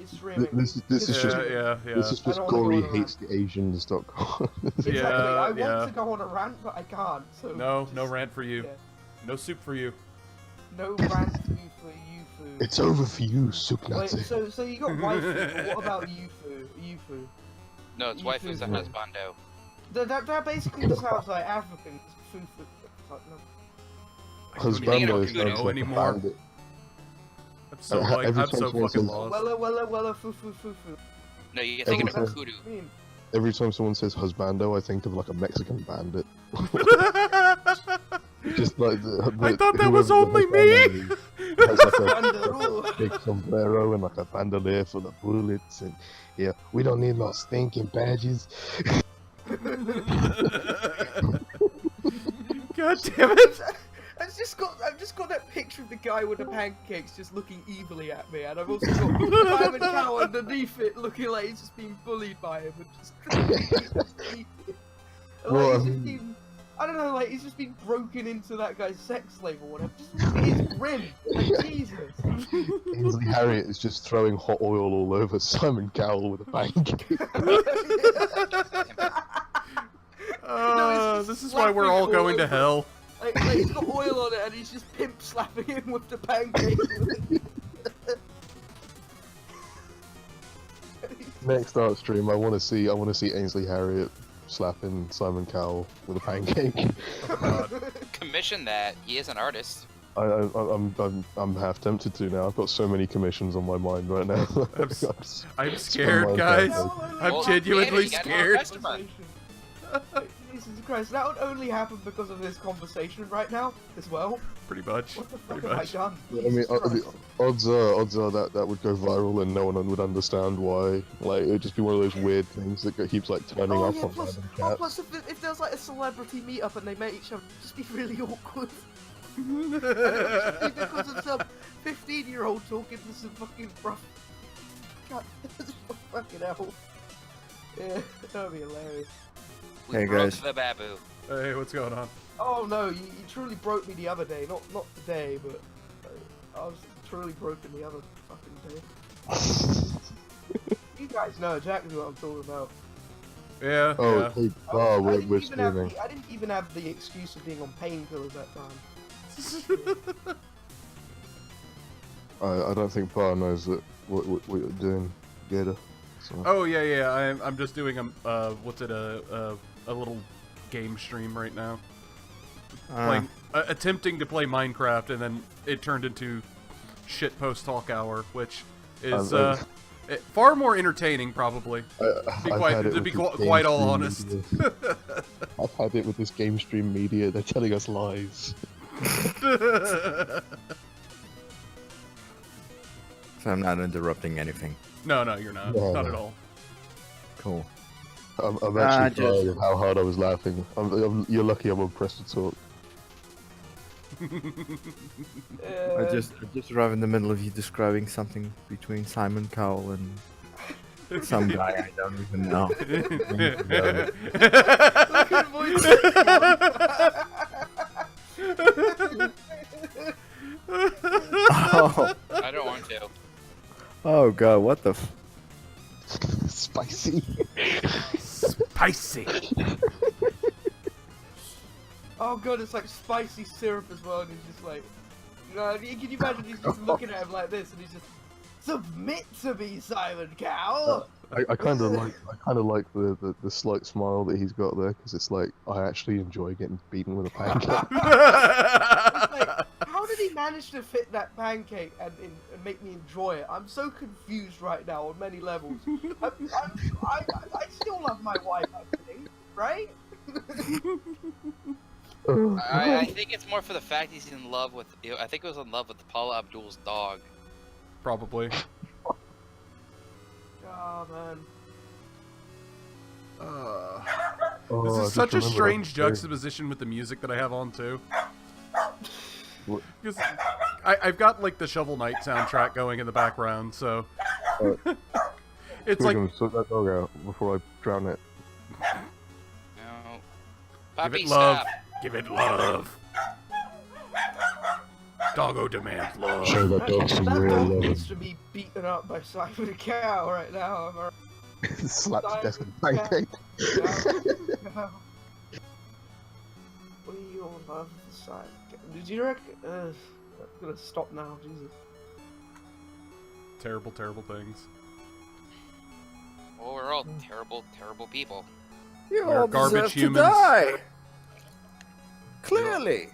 it's streaming.
This is just
Yeah.
this is
I
just
don't wanna go
gory
on a rant.
hates the Asians.com.
Exactly.
Yeah,
I want
yeah.
to go on a rant, but I can't. So
No,
just,
no rant for you.
yeah.
No soup for you.
No rant for you for Yufu.
It's over for you,
Wait,
Suknazi.
so you got waifu, but what about Yufu?
No, it's waifus and husbando.
That basically just sounds like African. Fufu. Like, no.
I don't even
Husbando
know
sounds like a
anymore.
bandit.
I'm so
Every
I'm
time
so
someone
fucking
says-
lost.
Wella, fufu.
No, you get
Every
thinking of
time-
kudu.
I mean,
Every time someone says husbando, I think of like a Mexican bandit. Just like
I thought that was
whoever the
only me.
husbando is, has like a
Bandero.
big sombrero and like a bandolier full of bullets, and yeah, we don't need no stinking badges.
God damn it!
That's I've just got that picture of the guy with the pancakes just looking evilly at me, and I've also got Simon Cowell underneath it looking like he's just being bullied by him and just
Well,
he's just been, I don't know, like he's just been broken into that guy's sex slave or whatever. Just look at his grin, like Jesus.
Ainsley Harriott is just throwing hot oil all over Simon Cowell with a pancake.
This is why we're all going to hell.
Like he's got oil on it and he's just pimp slapping him with the pancake.
Next art stream, I want to see Ainsley Harriott slapping Simon Cowell with a pancake.
Commission that. He is an artist.
I'm half tempted to now. I've got so many commissions on my mind right now.
I'm scared, guys. I'm
Well,
genuinely
yeah, you got more
scared.
customers.
Jesus Christ, that would only happen because of this conversation right now, as well.
Pretty much.
What the fuck
Pretty
have I
much.
done?
I mean,
Jesus Christ.
odds are that would go viral and no one would understand why. Like, it'd just be one of those weird things that keeps like turning
Oh
up
yeah,
on
plus,
random
oh,
chats.
plus if there was like a celebrity meetup and they met each other, it'd just be really awkward. And it would just be because of some 15-year-old talking to some fucking rough. God, fucking hell. Yeah, that would be hilarious.
We
Hey,
broke
guys.
the babu.
Hey, what's going on?
Oh no, you truly broke me the other day. Not today, but I was truly broken the other fucking day. You guys know exactly what I'm talking about.
Yeah.
Oh,
yeah.
hey,
I
we're
didn't even have
streaming.
I didn't even have the excuse of being on painkillers that time.
I don't think Bar knows that what you're doing, Gator. So.
Oh yeah, yeah. I'm just doing a little game stream right now. Playing, attempting to play Minecraft, and then it turned into shit post talk hour, which is far more entertaining, probably. To be quite all honest.
I've had it with this game stream media. They're telling us lies.
So I'm not interrupting anything.
No, you're not.
No,
Not
no.
at all.
Cool.
I'm actually
just-
proud of how hard I was laughing. You're lucky I'm on press to talk.
I just arrived in the middle of you describing something between Simon Cowell and some guy I don't even know.
Look at voice.
Oh,
I don't want to.
oh god, what the f-
Spicy.
Spicy.
Oh god, it's like spicy syrup as well, and he's just like, can you imagine he's just looking at him like this, and he's just, submit to me, Simon Cowell.
I kind of like the slight smile that he's got there, because it's like I actually enjoy getting beaten with a pancake.
It's like, how did he manage to fit that pancake and make me enjoy it? I'm so confused right now on many levels. I still love my wife, I think, right?
I think it's more for the fact he's in love with. I think he was in love with Paula Abdul's dog.
Probably.
Oh man.
Oh,
This
I
is
just
such a
remembered
strange
I-
juxtaposition with the music that I have on too.
What?
Because I've got like the Shovel Knight soundtrack going in the background, so it's like
Quick, sort that dog out before I drown it.
No.
give
Puppy,
it love,
stop.
give it love. Doggo demands love.
Show that dog some
That
real
dog
love.
needs to be beaten up by Simon Cowell right now. Am I
Slap to death with a pancake.
right? What are you on the other side? Did you reckon? I'm gonna stop now, Jesus.
Terrible, terrible things.
Well, we're all terrible, terrible people.
You
We're
all
garbage
deserve to
humans.
die. Clearly.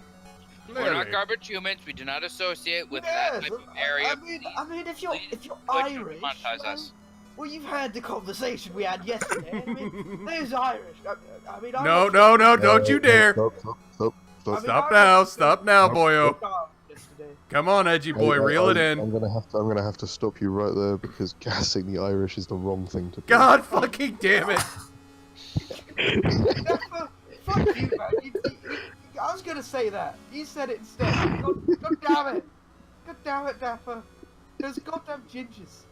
We're not garbage humans. We do not associate with that type of area.
I mean, if you're
Twitch
Irish,
monetize
man,
us.
well, you've had the conversation we had yesterday. I mean, there's Irish. I mean,
No, don't you dare!
Stop.
I mean,
Stop now, boyo.
Yesterday.
Come on, edgy boy, reel it in.
I'm gonna have to stop you right there because gassing the Irish is the wrong thing to do.
God fucking damn it!
Fuck you, man. I was gonna say that. You said it instead. God damn it. God damn it, Dapper. Those goddamn gingers.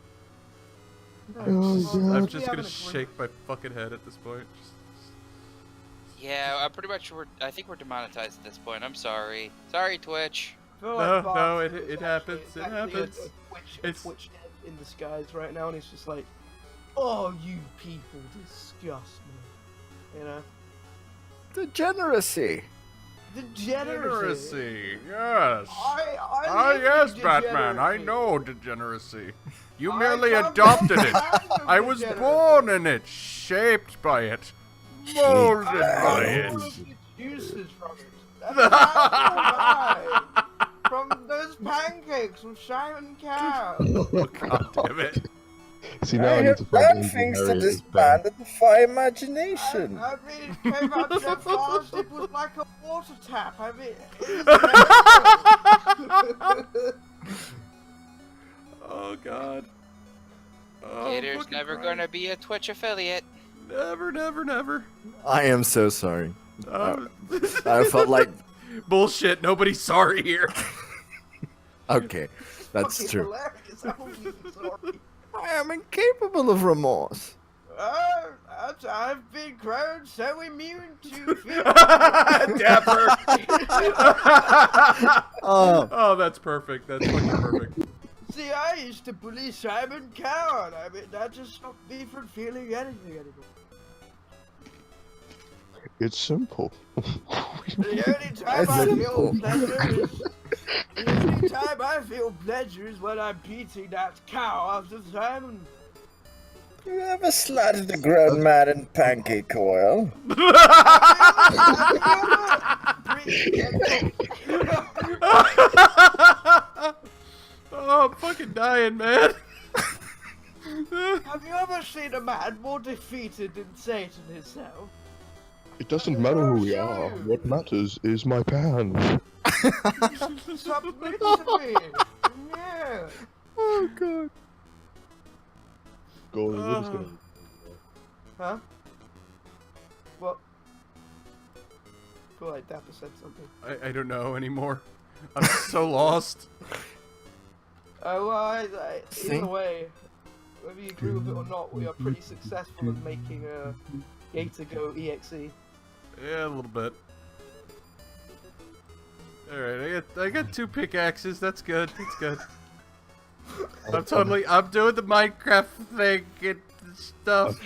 I'm just gonna shake my fucking head at this point.
Yeah, I think we're demonetized at this point. I'm sorry. Sorry, Twitch.
No, it happens. It happens.
A Twitch dev in disguise right now, and it's just like, oh, you people disgust me. You know?
Degeneracy.
Degeneracy, yes.
I
yes, Batman, I know degeneracy. You merely adopted it. I was born in it, shaped by it, molded by it.
Juices from it. That's right. From those pancakes with Simon Cow.
Oh, God damn it.
See, now I need to find things to
disband and defy imagination.
I mean, it came out so fast, it was like a water tap. I mean,
Oh, God. Oh,
Gator's never gonna be a Twitch affiliate.
Never, never, never.
I am so sorry. I felt like...
Bullshit, nobody's sorry here.
Okay, that's
fucking
true.
hilarious. I won't be sorry.
I am incapable of remorse.
I've been grown so immune to fear.
Dapper.
Oh,
That's perfect. That's fucking perfect.
See, I used to bully Simon Coward. I mean, that just stopped me from feeling anything anymore.
It's simple.
The only time I feel pleasure is the only time I feel pleasure is when I'm beating that cow out of Simon.
you ever slatted a grown man in pancake oil?
Oh, I'm fucking dying, man.
Have you ever seen a man more defeated than Satan himself?
It doesn't matter who we are. What matters is my pan.
Submit to me. Yeah.
Oh, God.
Gordon, what is going
Huh? What? I feel like Dapper said something.
I don't know anymore. I'm so lost.
Oh, well,
See?
either way, whether you agree with it or not, we are pretty successful in making a Gator Go EXE.
Yeah, a little bit. Alright, I got 2 pickaxes, that's good, that's good. I'm doing the Minecraft thing and stuff.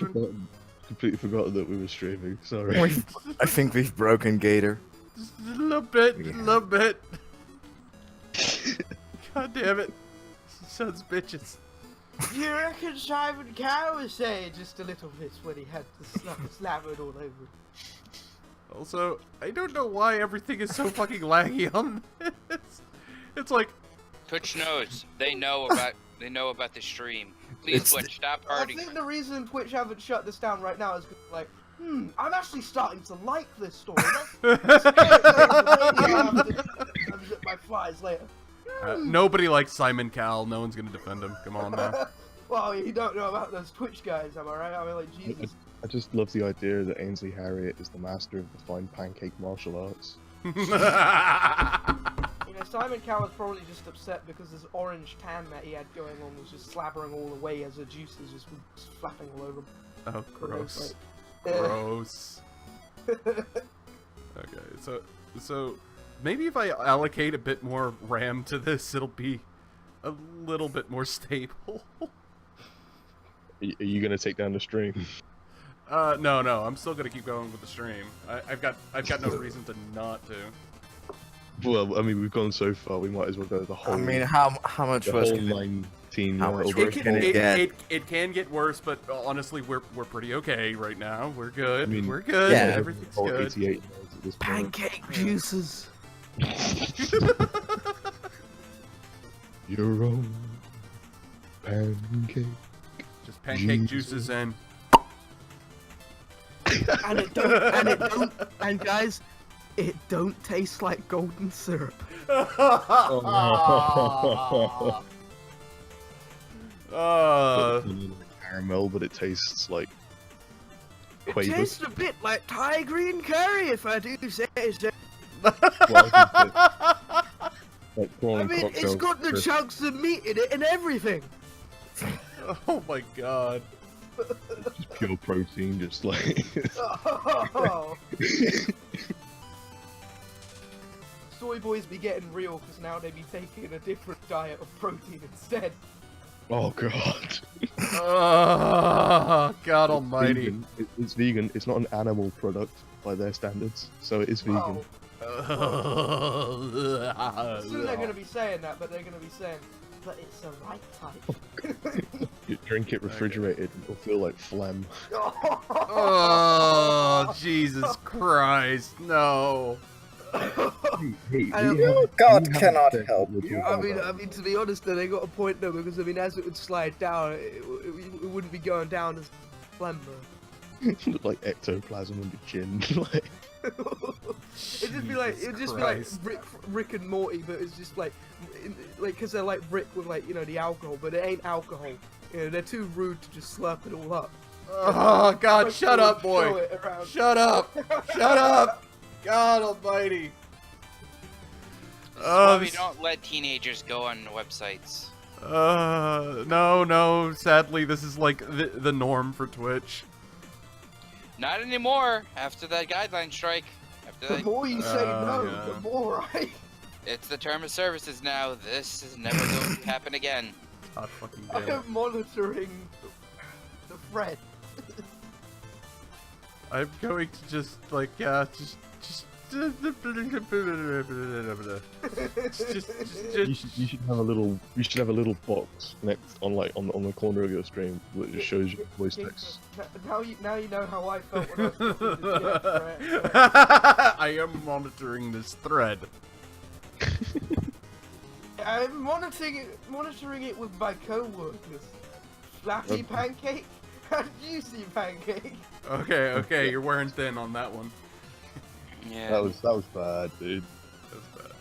Completely forgotten that we were streaming. Sorry.
I think we've broken Gator.
Just a little bit, a little bit. God damn it. Sons of bitches.
Do you reckon Simon Cow was saying just a little bit when he had the stuff slathered all over him?
Also, I don't know why everything is so fucking laggy on this. It's like
Twitch knows. They know about the stream. Please, Twitch, stop
I
hurting.
think the reason Twitch haven't shut this down right now is like, I'm actually starting to like this story. Let's unzip my flies later.
nobody likes Simon Cowell. No one's gonna defend him. Come on now.
Well, you don't know about those Twitch guys, am I right? I mean, like, Jesus.
I just love the idea that Ainsley Harriott is the master of the fine pancake martial arts.
You know, Simon Cowell was probably just upset because this orange tan that he had going on was just slabbering all away as the juices just flapping all over him.
Oh, gross.
Like,
Gross. Okay, so maybe if I allocate a bit more RAM to this, it'll be a little bit more stable.
Are you gonna take down the stream?
No, I'm still gonna keep going with the stream. I've got no reason to not to.
Well, I mean, we've gone so far. We might as well go the whole.
I mean, how much
the
worse
whole
can it
19.
How much
over
worse can it get?
It can get worse, but honestly, we're pretty okay right now. We're good.
I mean,
we're good.
yeah.
Everything's
Whole
good.
88 at this point.
pancake juices.
Your own pancake.
Just pancake juices and.
And guys, it don't taste like golden syrup.
Caramel, but it tastes like
It
Quaver.
tastes a bit like Thai green curry, if I do say so.
Like prawn
I
and
mean,
cocktail
it's got the
crisp.
chunks of meat in it and everything.
Oh my god.
Just pure protein, just like.
Oh. Soy boys be getting real because now they be taking a different diet of protein instead.
Oh god.
Oh, God almighty.
Vegan. It's vegan. It's not an animal product by their standards, so it is vegan.
Well, soon they're gonna be saying that, but they're gonna be saying, but it's the right type.
You drink it refrigerated, it'll feel like phlegm.
Oh, Jesus Christ, no.
Hey,
I don't-
God cannot help you.
I mean, to be honest, though, they got a point though, because I mean, as it would slide down, it wouldn't be going down as phlegm.
Look like ectoplasm on your chin. Like,
It'd just be like Rick and Morty, but it's just like because they're like Rick with like the alcohol, but it ain't alcohol. They're too rude to just slurp it all up.
Oh, God, shut up,
Throw
boy.
it around.
Shut up. Shut up. God almighty.
This is why we don't let teenagers go on websites.
No, sadly, this is like the norm for Twitch.
Not anymore. After that guideline strike. After
The
that,
more you say no,
yeah.
the more I.
it's the term of services now. This is never going to happen again.
God fucking damn it.
I'm monitoring the thread.
I'm going to just like just
you should have a little box next on the corner of your stream that just shows you voice text.
Now you know how I felt when I was talking to the thread.
I am monitoring this thread.
I'm monitoring it with my co-workers. Flappy Pancake and Juicy Pancake.
Okay, you're wearing thin on that one.
Yeah.
That was bad, dude.
That's bad.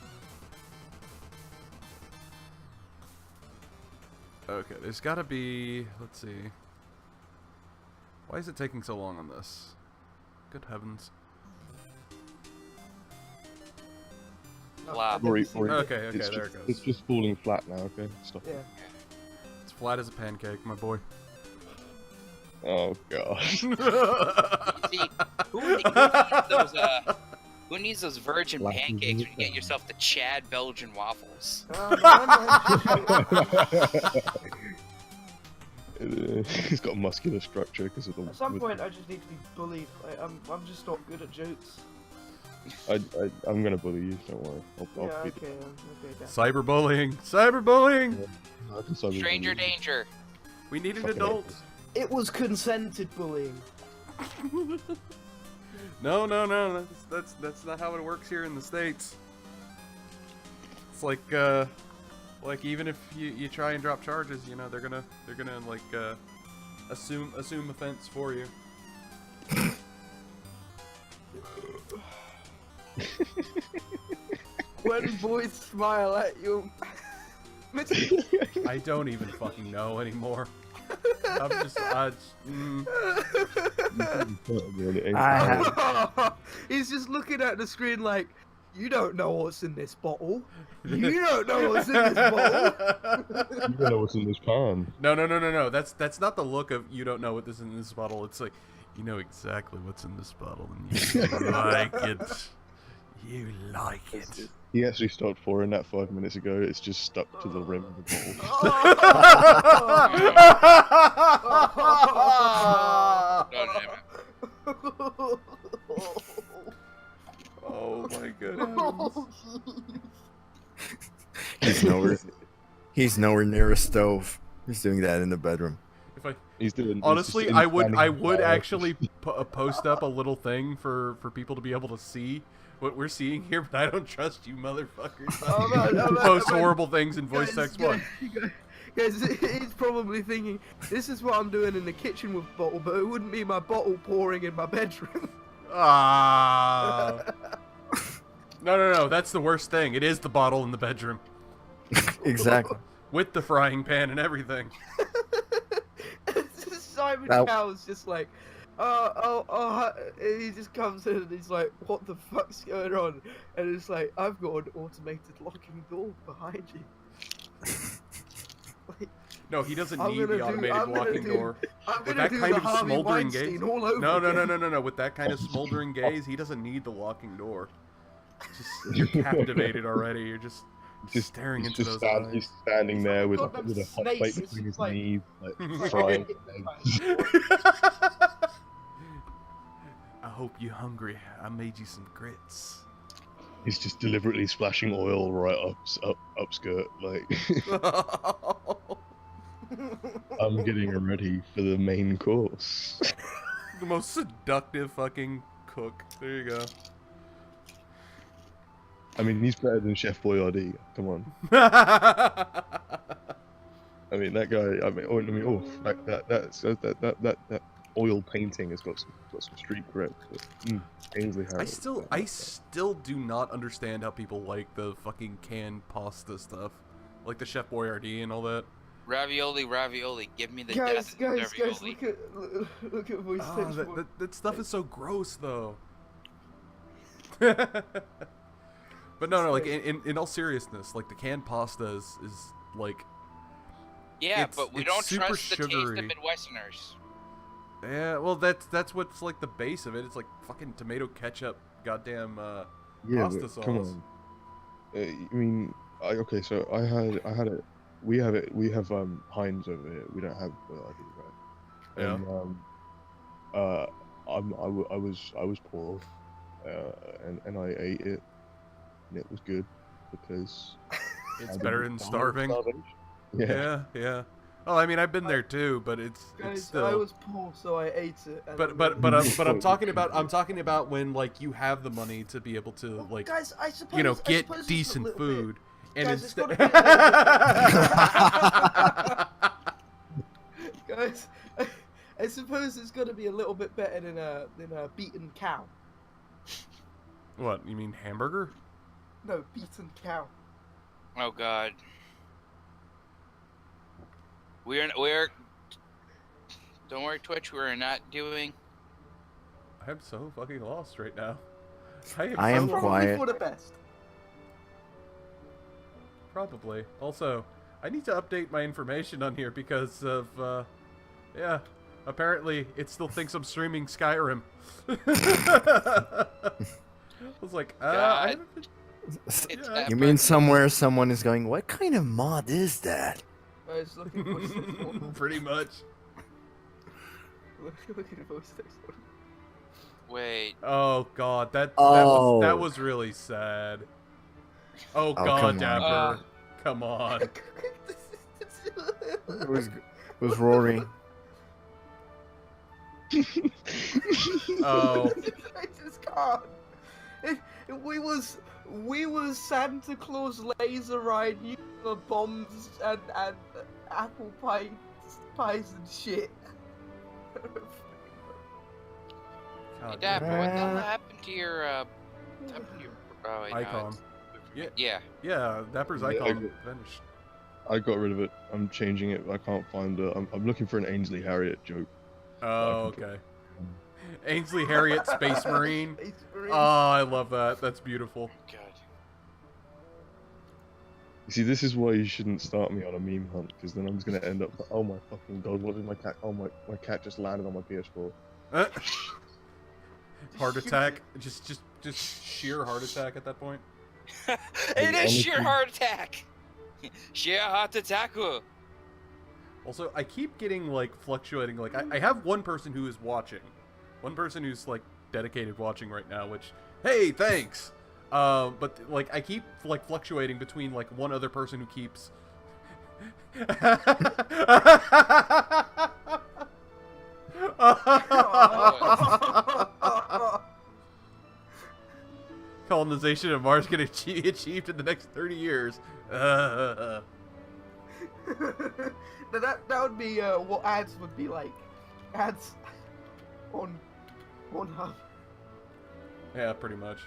Okay, there's gotta be... Let's see. Why is it taking so long on this? Good heavens.
Flop.
Rory,
Okay,
it's
there
just,
it goes.
It's just falling flat now. Okay, stop.
Yeah.
It's flat as a pancake, my boy.
Oh god.
See, who needs those virgin
Flappy
pancakes when you get
Bird.
yourself the Chad Belgian waffles?
He's got muscular structure because of the.
At some point, I just need to be bullied. Like, I'm just not good at jokes.
I'm gonna bully you. Don't worry. I'll
Yeah,
beat
okay, Dan.
Cyberbullying! Cyberbullying!
I can solve it.
Stranger danger.
We need an
Fucking
adult!
It was consented bullying.
No, that's not how it works here in the States. It's like even if you try and drop charges, you know, they're gonna like assume offense for you.
When boys smile at you.
I don't even fucking know anymore.
He's just looking at the screen like, you don't know what's in this bottle. You don't know what's in this bottle.
You don't know what's in this pan.
No. That's not the look of you don't know what is in this bottle. It's like you know exactly what's in this bottle and you like it. You like it.
He actually stopped pouring that 5 minutes ago. It's just stuck to the rim of the bottle.
Oh my goodness.
He's nowhere near a stove. He's doing that in the bedroom.
If I
He's doing.
honestly,
he's
I would
standing
actually post up a little thing for people to be able to see what we're seeing here, but I don't trust you motherfuckers. Who post horrible things in voice text. What?
Guys, he's probably thinking, this is what I'm doing in the kitchen with bottle, but it wouldn't be my bottle pouring in my bedroom.
Ah. No. That's the worst thing. It is the bottle in the bedroom
Exactly.
with the frying pan and everything.
Simon
Now-
Cowell's just like, and he just comes in and he's like, what the fuck's going on? And it's like, I've got an automated locking door behind you. Like,
No, he doesn't
I'm
need
gonna
the
do-
automated
I'm gonna
locking
do-
door.
I'm
With
gonna
that
do
kind
the
of
Harvey
smoldering
Weinstein
gaze.
all over
No.
again.
With that kind of smoldering gaze, he doesn't need the locking door. Just you're captivated already. You're just staring into those eyes.
He's standing
He's
there
like
with,
a goddamn
with a hot
snake,
plate
it's
between
just
his
like-
knees, like
It's like,
frying eggs.
I hope you're hungry. I made you some grits.
He's just deliberately splashing oil right up skirt, like I'm getting ready for the main course.
The most seductive fucking cook. There you go.
I mean, he's better than Chef Boyardee. Come on. I mean, that guy. That oil painting has got some street cred. But, Ainsley Harris.
I still do not understand how people like the fucking canned pasta stuff, like the Chef Boyardee and all that.
Ravioli, give me the
guys,
death
guys,
ravioli.
look at voice
Oh,
text.
that stuff is so gross, though. But no, like in all seriousness, like the canned pasta is like.
Yeah,
it's-
but we
it's
don't
super
trust the taste of
sugary.
Midwesterners.
Yeah, well, that's what's like the base of it. It's like fucking tomato ketchup, goddamn
Yeah,
pasta
but
sauce.
come on. I mean, okay, so I had it. We have Heinz over here. We don't have Boyardee, right?
Yeah.
And I was poor, and I ate it, and it was good because
It's
I
better
didn't
than
die of
starving.
starvation.
Yeah, yeah. Oh, I mean, I've been there too, but it's
Guys,
still.
I was poor, so I ate it. And
But I'm talking about when like you have the money to be able to like
guys, I suppose,
you know
I
get
suppose it's a
decent
little
food and
Guys, it's
instead.
bit... Guys, I suppose it's got to be a little bit better than a beaten cow.
What, you mean hamburger?
No, beaten cow.
Oh God. We're don't worry, Twitch. We're not doing.
I'm so fucking lost right now.
I am
Probably
quiet.
for the best.
Probably. Also, I need to update my information on here because of, yeah, apparently it still thinks I'm streaming Skyrim. I was like, I
God.
haven't been...
It's
Yeah.
You mean somewhere someone is going, what kind of mod is that?
Guys, looking for voice text one.
Pretty much.
Looking at voice text one.
Wait.
Oh god, that
Oh.
was really sad. Oh
Oh,
god,
come on.
Dapper. Come on.
It was Rory.
Oh.
I just can't. We was Santa Claus laser ride using the bombs and apple pies and shit.
Hey,
God,
Dapper, what the hell
Uh,
happened to your oh, wait, no,
Icon.
it's-
Yeah.
Yeah.
Yeah, Dapper's
Yeah,
icon vanished.
I got rid of it. I'm changing it. I can't find it. I'm looking for an Ainsley Harriet joke.
Oh, okay. Ainsley Harriet, Space Marine.
Space Marine.
Oh, I love that. That's beautiful.
God.
You see, this is why you shouldn't start me on a meme hunt, because then I'm just gonna end up. Oh my fucking god! What did my cat? Oh my cat just landed on my PS4.
Heart attack. Just sheer heart attack at that point.
It is sheer
honestly-
heart attack. Sheer heart attack.
Also, I keep getting like fluctuating. Like I have one person who is watching, one person who's like dedicated watching right now. Which, hey, thanks. But like I keep like fluctuating between like one other person who keeps. Colonization of Mars can be achieved in the next 30 years.
Now that would be what ads would be like. Ads on Pornhub.
Yeah, pretty much.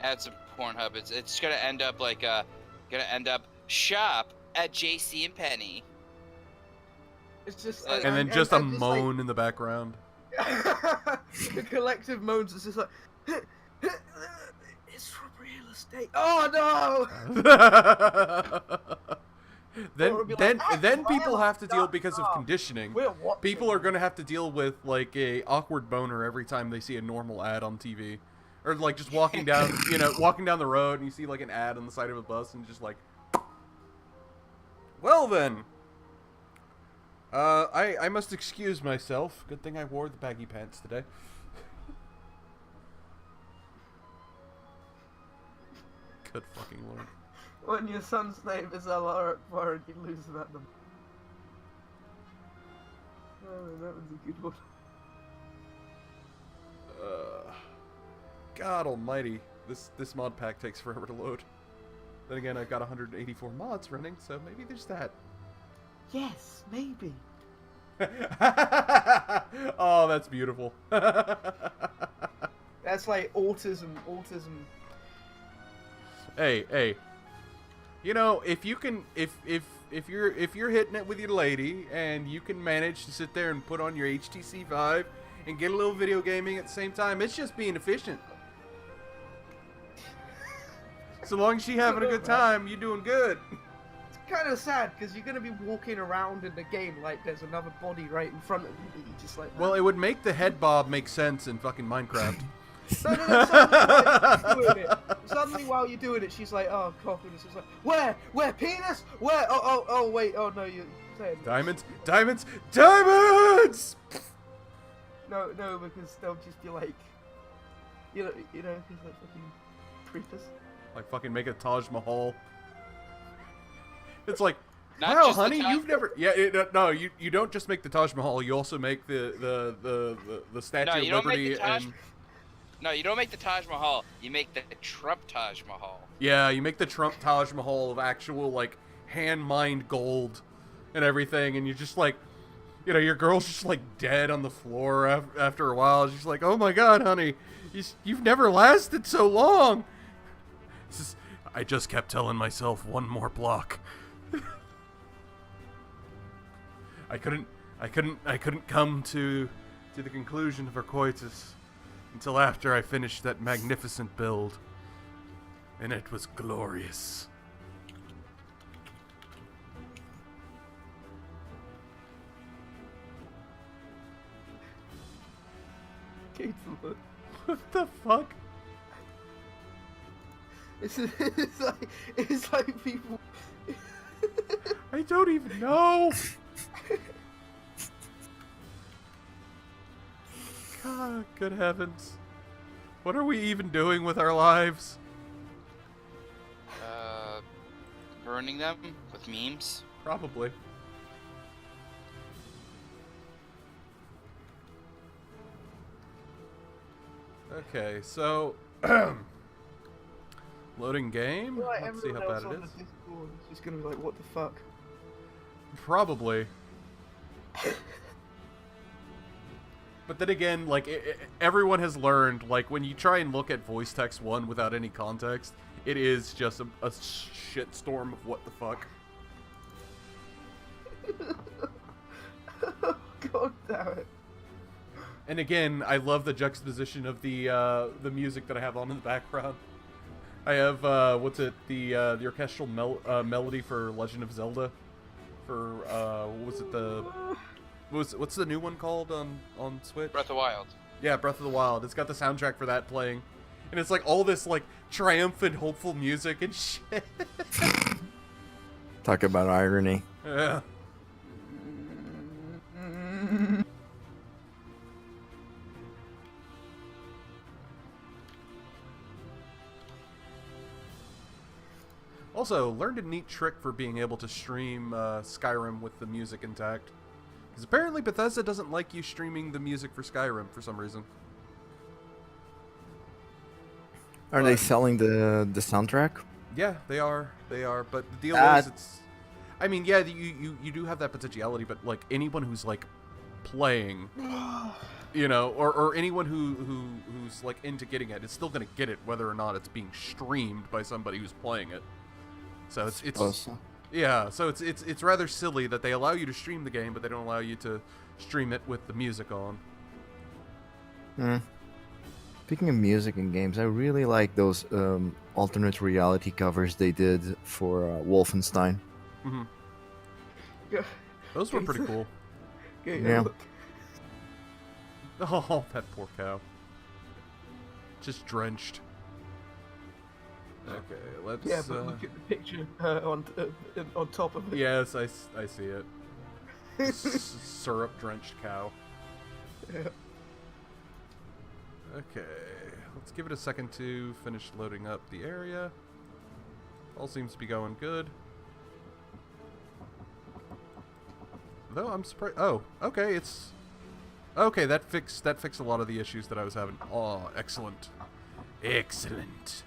Add some Pornhub. It's gonna end up like shop at JC and Penny.
It's just
And then just a
and just,
moan in the background.
the collective moans. It's just like it's from real estate. Oh no!
then
Or it'll be
then
like,
then people
"Violence,
have to deal
stop,
because of
stop.
conditioning.
We're watching.
People are gonna have to deal with like a awkward boner every time they see a normal ad on TV, or like just walking down, walking down the road and you see like an ad on the side of a bus and just like, well then, I must excuse myself. Good thing I wore the baggy pants today. Good fucking lord.
When your son's name is Allah Akbar and you lose about them. Oh, that was a good one.
God almighty, this mod pack takes forever to load. Then again, I've got 184 mods running, so maybe there's that.
Yes, maybe.
Oh, that's beautiful.
That's like autism.
Hey. You know, if you can, if you're hitting it with your lady and you can manage to sit there and put on your HTC Vive and get a little video gaming at the same time, it's just being efficient. So long as she's having a good time, you're doing good.
It's kind of sad because you're gonna be walking around in the game like there's another body right in front of you. That you just like.
Well, it would make the head bob make sense in fucking Minecraft.
No, suddenly while you're doing it, she's like, oh, cock, and it's just like, where, penis? Where? Oh, wait, oh no, you're saying.
Diamonds!
No, because they'll just be like, you know, he's like fucking creepers.
Like fucking make a Taj Mahal. It's like,
Not
wow,
just the
honey,
Taj-
you've never. Yeah, no, you don't just make the Taj Mahal. You also make the Statue of
you don't make
Liberty
the Taj.
and.
No, you don't make the Taj Mahal. You make the Trump Taj Mahal.
Yeah, you make the Trump Taj Mahal of actual, like, hand-mined gold and everything, and you're just like, your girl's just, like, dead on the floor after a while. She's like, oh my god, honey, you've never lasted so long. I just kept telling myself one more block. I couldn't come to the conclusion of her coitus until after I finished that magnificent build. And it was glorious. What the fuck?
It's like people.
I don't even know. God, good heavens. What are we even doing with our lives?
Burning them with memes.
Probably. Okay, so loading game.
Like,
Let's see how
everyone
bad
else
it
on
is.
the Discord is just gonna be like, what the fuck?
Probably. But then again, like, everyone has learned, like, when you try and look at voice text 1 without any context, it is just a shitstorm of what the fuck.
God damn it.
And again, I love the juxtaposition of the music that I have on in the background. I have, the orchestral melody for Legend of Zelda. For, what was it, what's the new one called on Switch?
Breath of the Wild.
Yeah, Breath of the Wild. It's got the soundtrack for that playing. And it's like all this like triumphant, hopeful music and shit.
Talk about irony.
Yeah. Also, learned a neat trick for being able to stream Skyrim with the music intact. Because apparently Bethesda doesn't like you streaming the music for Skyrim for some reason.
Are they selling the soundtrack?
Yeah, they are. They are. But the deal is, it's. I mean, yeah, you do have that potentiality, but like anyone who's like playing, or anyone who's like into getting it, is still gonna get it whether or not it's being streamed by somebody who's playing it. So it's Yeah, so it's rather silly that they allow you to stream the game, but they don't allow you to stream it with the music on.
Speaking of music and games, I really like those alternate reality covers they did for Wolfenstein.
Hmm.
Yeah.
Those were pretty cool.
Okay,
Yeah.
look.
Oh, that poor cow. Just drenched. Okay, let's.
Yeah, but look at the picture on top of it.
Yes, I see it. Syrup drenched cow.
Yeah.
Okay, let's give it a second to finish loading up the area. All seems to be going good. Though I'm surprised. Oh, okay, it's okay. That fixed a lot of the issues that I was having. Oh, excellent, excellent.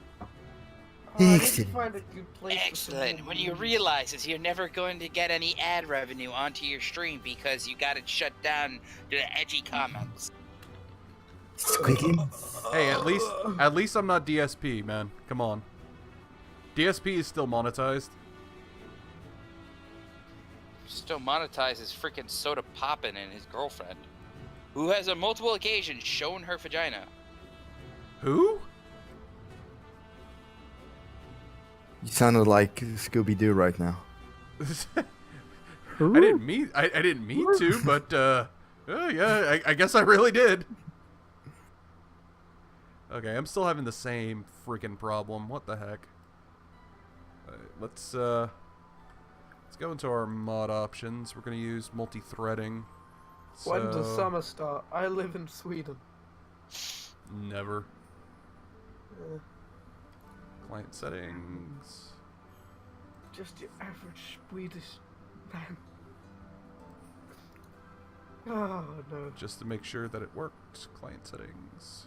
Oh, I need to find a good place for some
Excellent.
more
When you
movies.
realize is you're never going to get any ad revenue onto your stream because you got it shut down to the edgy comments.
Squiggy.
Hey, at least I'm not DSP, man. Come on. DSP is still monetized.
Still monetizes freaking Soda Poppin' and his girlfriend, who has on multiple occasions shown her vagina.
Who?
You sounded like Scooby-Doo right now.
I didn't mean to, but oh, yeah, I guess I really did. Okay, I'm still having the same freaking problem. What the heck? Alright, let's go into our mod options. We're gonna use multi-threading.
When does
So-
summer start? I live in Sweden.
Never.
Uh,
Client settings.
just your average Swedish man. Oh no.
Just to make sure that it works. Client settings.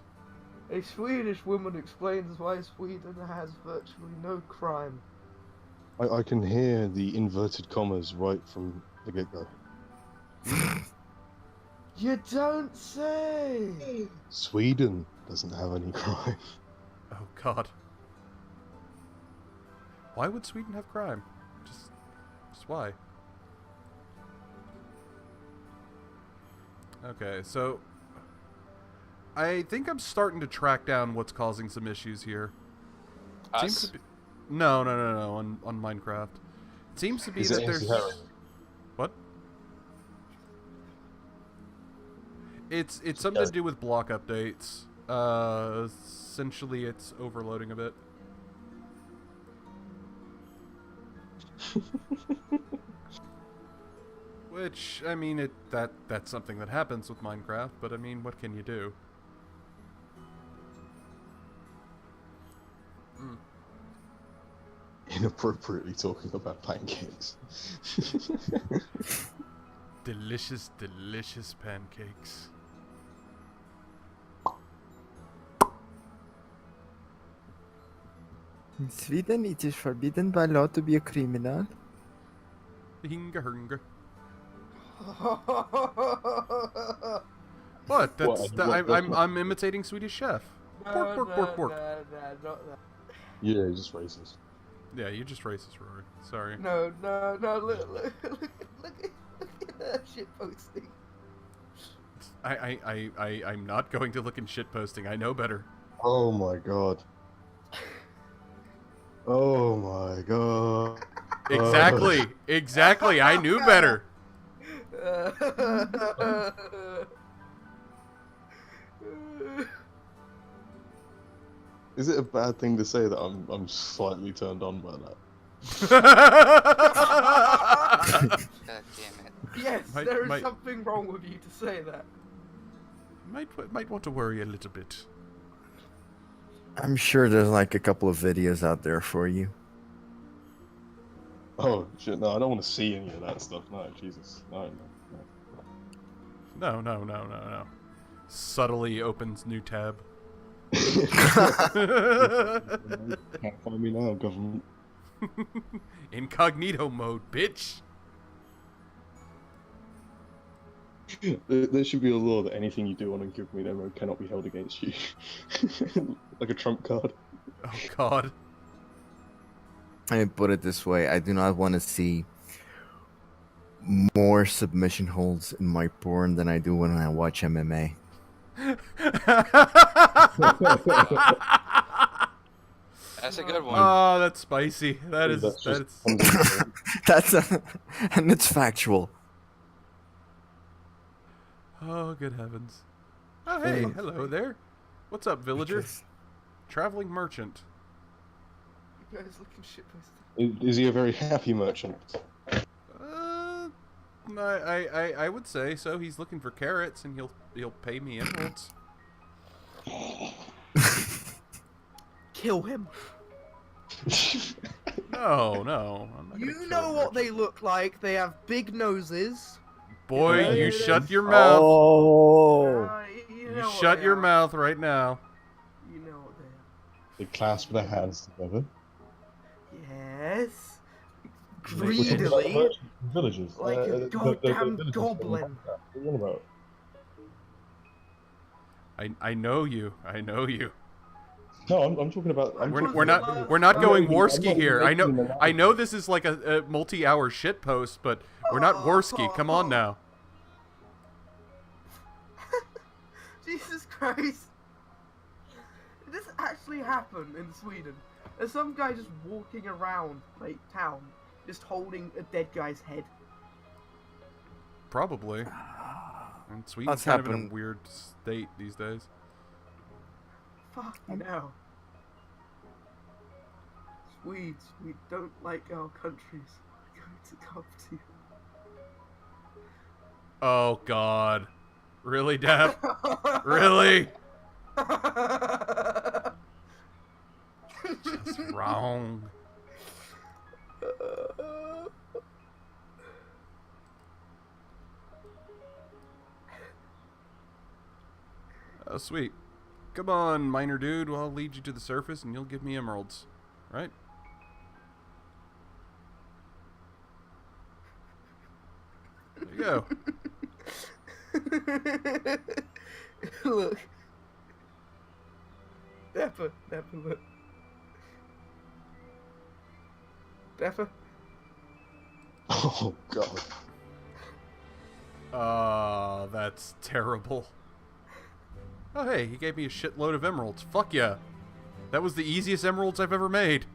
A Swedish woman explains why Sweden has virtually no crime.
I can hear the inverted commas right from the get-go.
You don't say!
Sweden doesn't have any crime.
Oh God. Why would Sweden have crime? Just why? Okay, so I think I'm starting to track down what's causing some issues here. Seems
Us?
to be... No, on Minecraft. It seems to be
Is
that
it
there's...
anti-Harry?
What? It's something to do with block updates. Essentially it's overloading a bit. Which, I mean, that's something that happens with Minecraft, but I mean, what can you do?
Inappropriately talking about pancakes.
Delicious, delicious pancakes.
In Sweden, it is forbidden by law to be a criminal.
Hinga hunga. What? That's I'm imitating Swedish Chef. Pork, pork, pork, pork.
No, not that.
Yeah, just racist.
Yeah, you're just racist, Rory. Sorry.
No, look at that shit posting.
I'm not going to look in shit posting. I know better.
Oh my god. Oh my god.
Exactly. Exactly. I knew better.
Is it a bad thing to say that I'm slightly turned on by that?
God damn it.
Yes,
Might-
there is
might-
something wrong with you to say that.
Might want to worry a little bit.
I'm sure there's like a couple of videos out there for you.
Oh shit! No, I don't want to see any of that stuff. No, Jesus, no.
No. Subtly opens new tab.
Can't find me now, government.
Incognito mode, bitch.
There should be a law that anything you do on incognito mode cannot be held against you, like a trump card.
Oh God.
Let me put it this way: I do not want to see more submission holds in my porn than I do when I watch MMA.
That's a good one.
Oh, that's spicy.
That's just
That's and it's factual.
Oh, good heavens. Oh, hey, hello there. What's up, villager?
Because-
Traveling merchant.
You guys looking shitposted.
Is he a very happy merchant?
I would say so. He's looking for carrots, and he'll pay me emeralds.
Kill him.
No, no. I'm not gonna
You
kill
know
a
what they
merchant.
look like. They have big noses.
Boy,
Yeah,
you
yeah,
shut
yeah.
your mouth.
Oh,
You
You
know what
shut
they
your
are.
mouth right now.
You know what they
They clasp their hands together.
are. Yes.
We're talking about
Greedily.
merchants and villagers.
Like a
the
goddamn
villagers
goblin.
What are you on about?
I know you. I know you.
No, I'm talking about.
We're not going Warski here. I know this is like a multi-hour shit post, but we're not Warski. Come on now.
Jesus Christ. Did this actually happen in Sweden? There's some guy just walking around, like, town, just holding a dead guy's head.
Probably. And Sweden's
That's
kind of in
happened.
a weird state these days.
Fucking hell. Swedes, we don't like our countries. We're going to come to you.
Oh God. Really, Dap? Really? Just wrong. Oh, sweet. Come on, miner dude. I'll lead you to the surface and you'll give me emeralds. Right? There you go.
Look. Dapper, look. Dapper?
Oh god.
That's terrible. Oh, hey, he gave me a shitload of emeralds. Fuck yeah. That was the easiest emeralds I've ever made.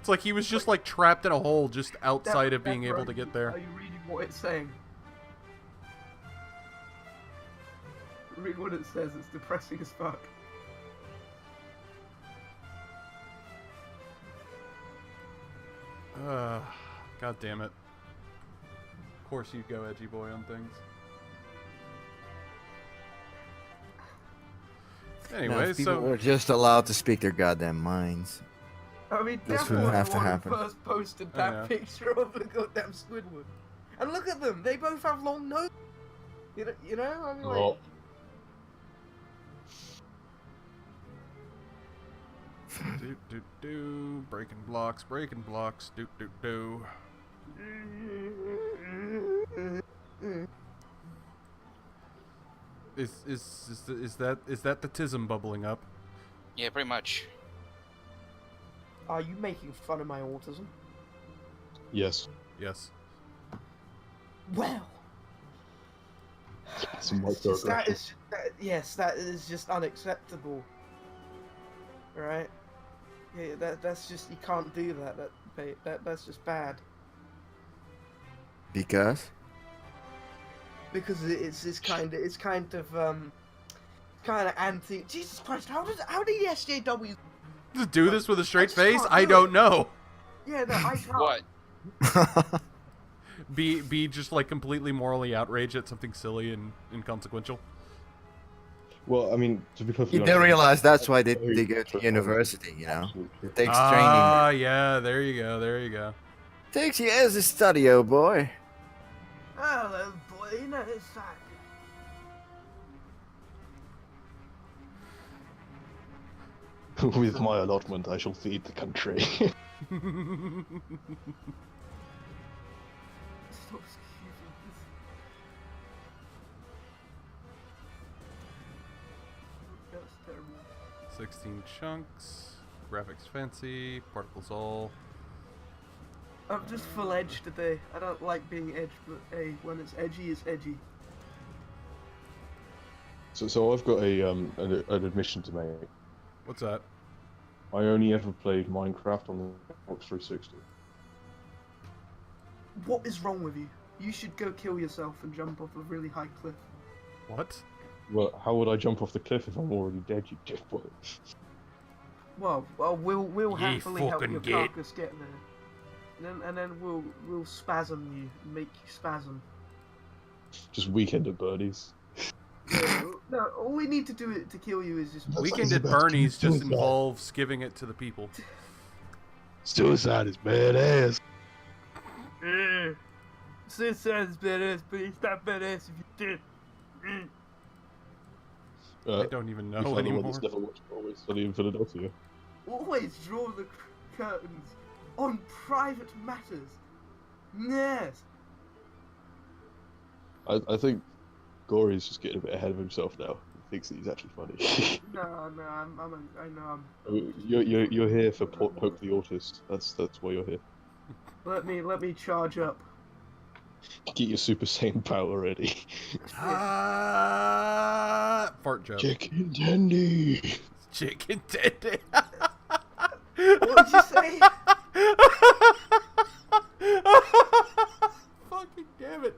It's like he was just like trapped in a hole just outside of being able to get there.
Are you reading what it's saying? Read what it says, it's depressing as fuck.
God damn it. Of course you go edgy boy on things.
now,
Anyway,
if people
so...
were just allowed to speak their goddamn minds.
I mean,
This
Dapper
wouldn't
was
have
the
to
one who
happen.
first posted that
Yeah.
picture of the goddamn Squidward. And look at them, they both have long noses. You know? I mean, like...
Oh.
Do. Breaking blocks, do. Is that the tism bubbling up?
Yeah, pretty much.
Are you making fun of my autism?
Yes.
Yes.
Well...
Some
yes, that is just unacceptable. Right? Yeah, that's just, you can't do that. That's just bad.
Because?
Because it's kind of anti. Jesus Christ! How did the SJW?
Just do this with a straight
just
face?
can't
I
do
don't
it.
know.
Yeah, no, I can't.
What?
Be just like completely morally outraged at something silly and inconsequential.
Well, I mean, to be perfectly
You
honest,
do realize that's why they
very
go to
interesting.
university, you know?
Absolutely.
It takes
Ah, yeah, there you go.
training. Takes years to study, oh boy.
Hello, boy. You know it's like.
With my allotment, I shall feed the country.
Stop excusing this. That's terrible.
16 chunks. graphics fancy, particles all.
I'm just full edge today. I don't like being edge, but hey, when it's edgy, it's edgy.
So I've got an admission to make.
What's that?
I only ever played Minecraft on the Xbox 360.
What is wrong with you? You should go kill yourself and jump off a really high cliff.
What?
Well, how would I jump off the cliff if I'm already dead, you dickboy?
Well, we'll
Ye
happily help
fucking
your
git.
carcass get there. And then we'll spasm you, make you spasm.
Just weekend at Birdies.
No, all we need to do to kill you is just.
Weekend at Bernie's just involves giving it to the people.
Suicide is badass.
Suicide is badass, but it's not badass if you did.
I don't even know
you found the one
anymore.
that's never watched Always Sunny in Philadelphia.
Always draw the curtains on private matters. Yes.
I think Gory's just getting a bit ahead of himself now. He thinks that he's actually funny.
No, I know I'm.
You're here for Poke the Autist. That's why you're here.
Let me charge up.
Get your Super Saiyan power ready.
Fart joke.
Chicken tendy.
Chicken tendon.
What did you say?
Fucking damn it.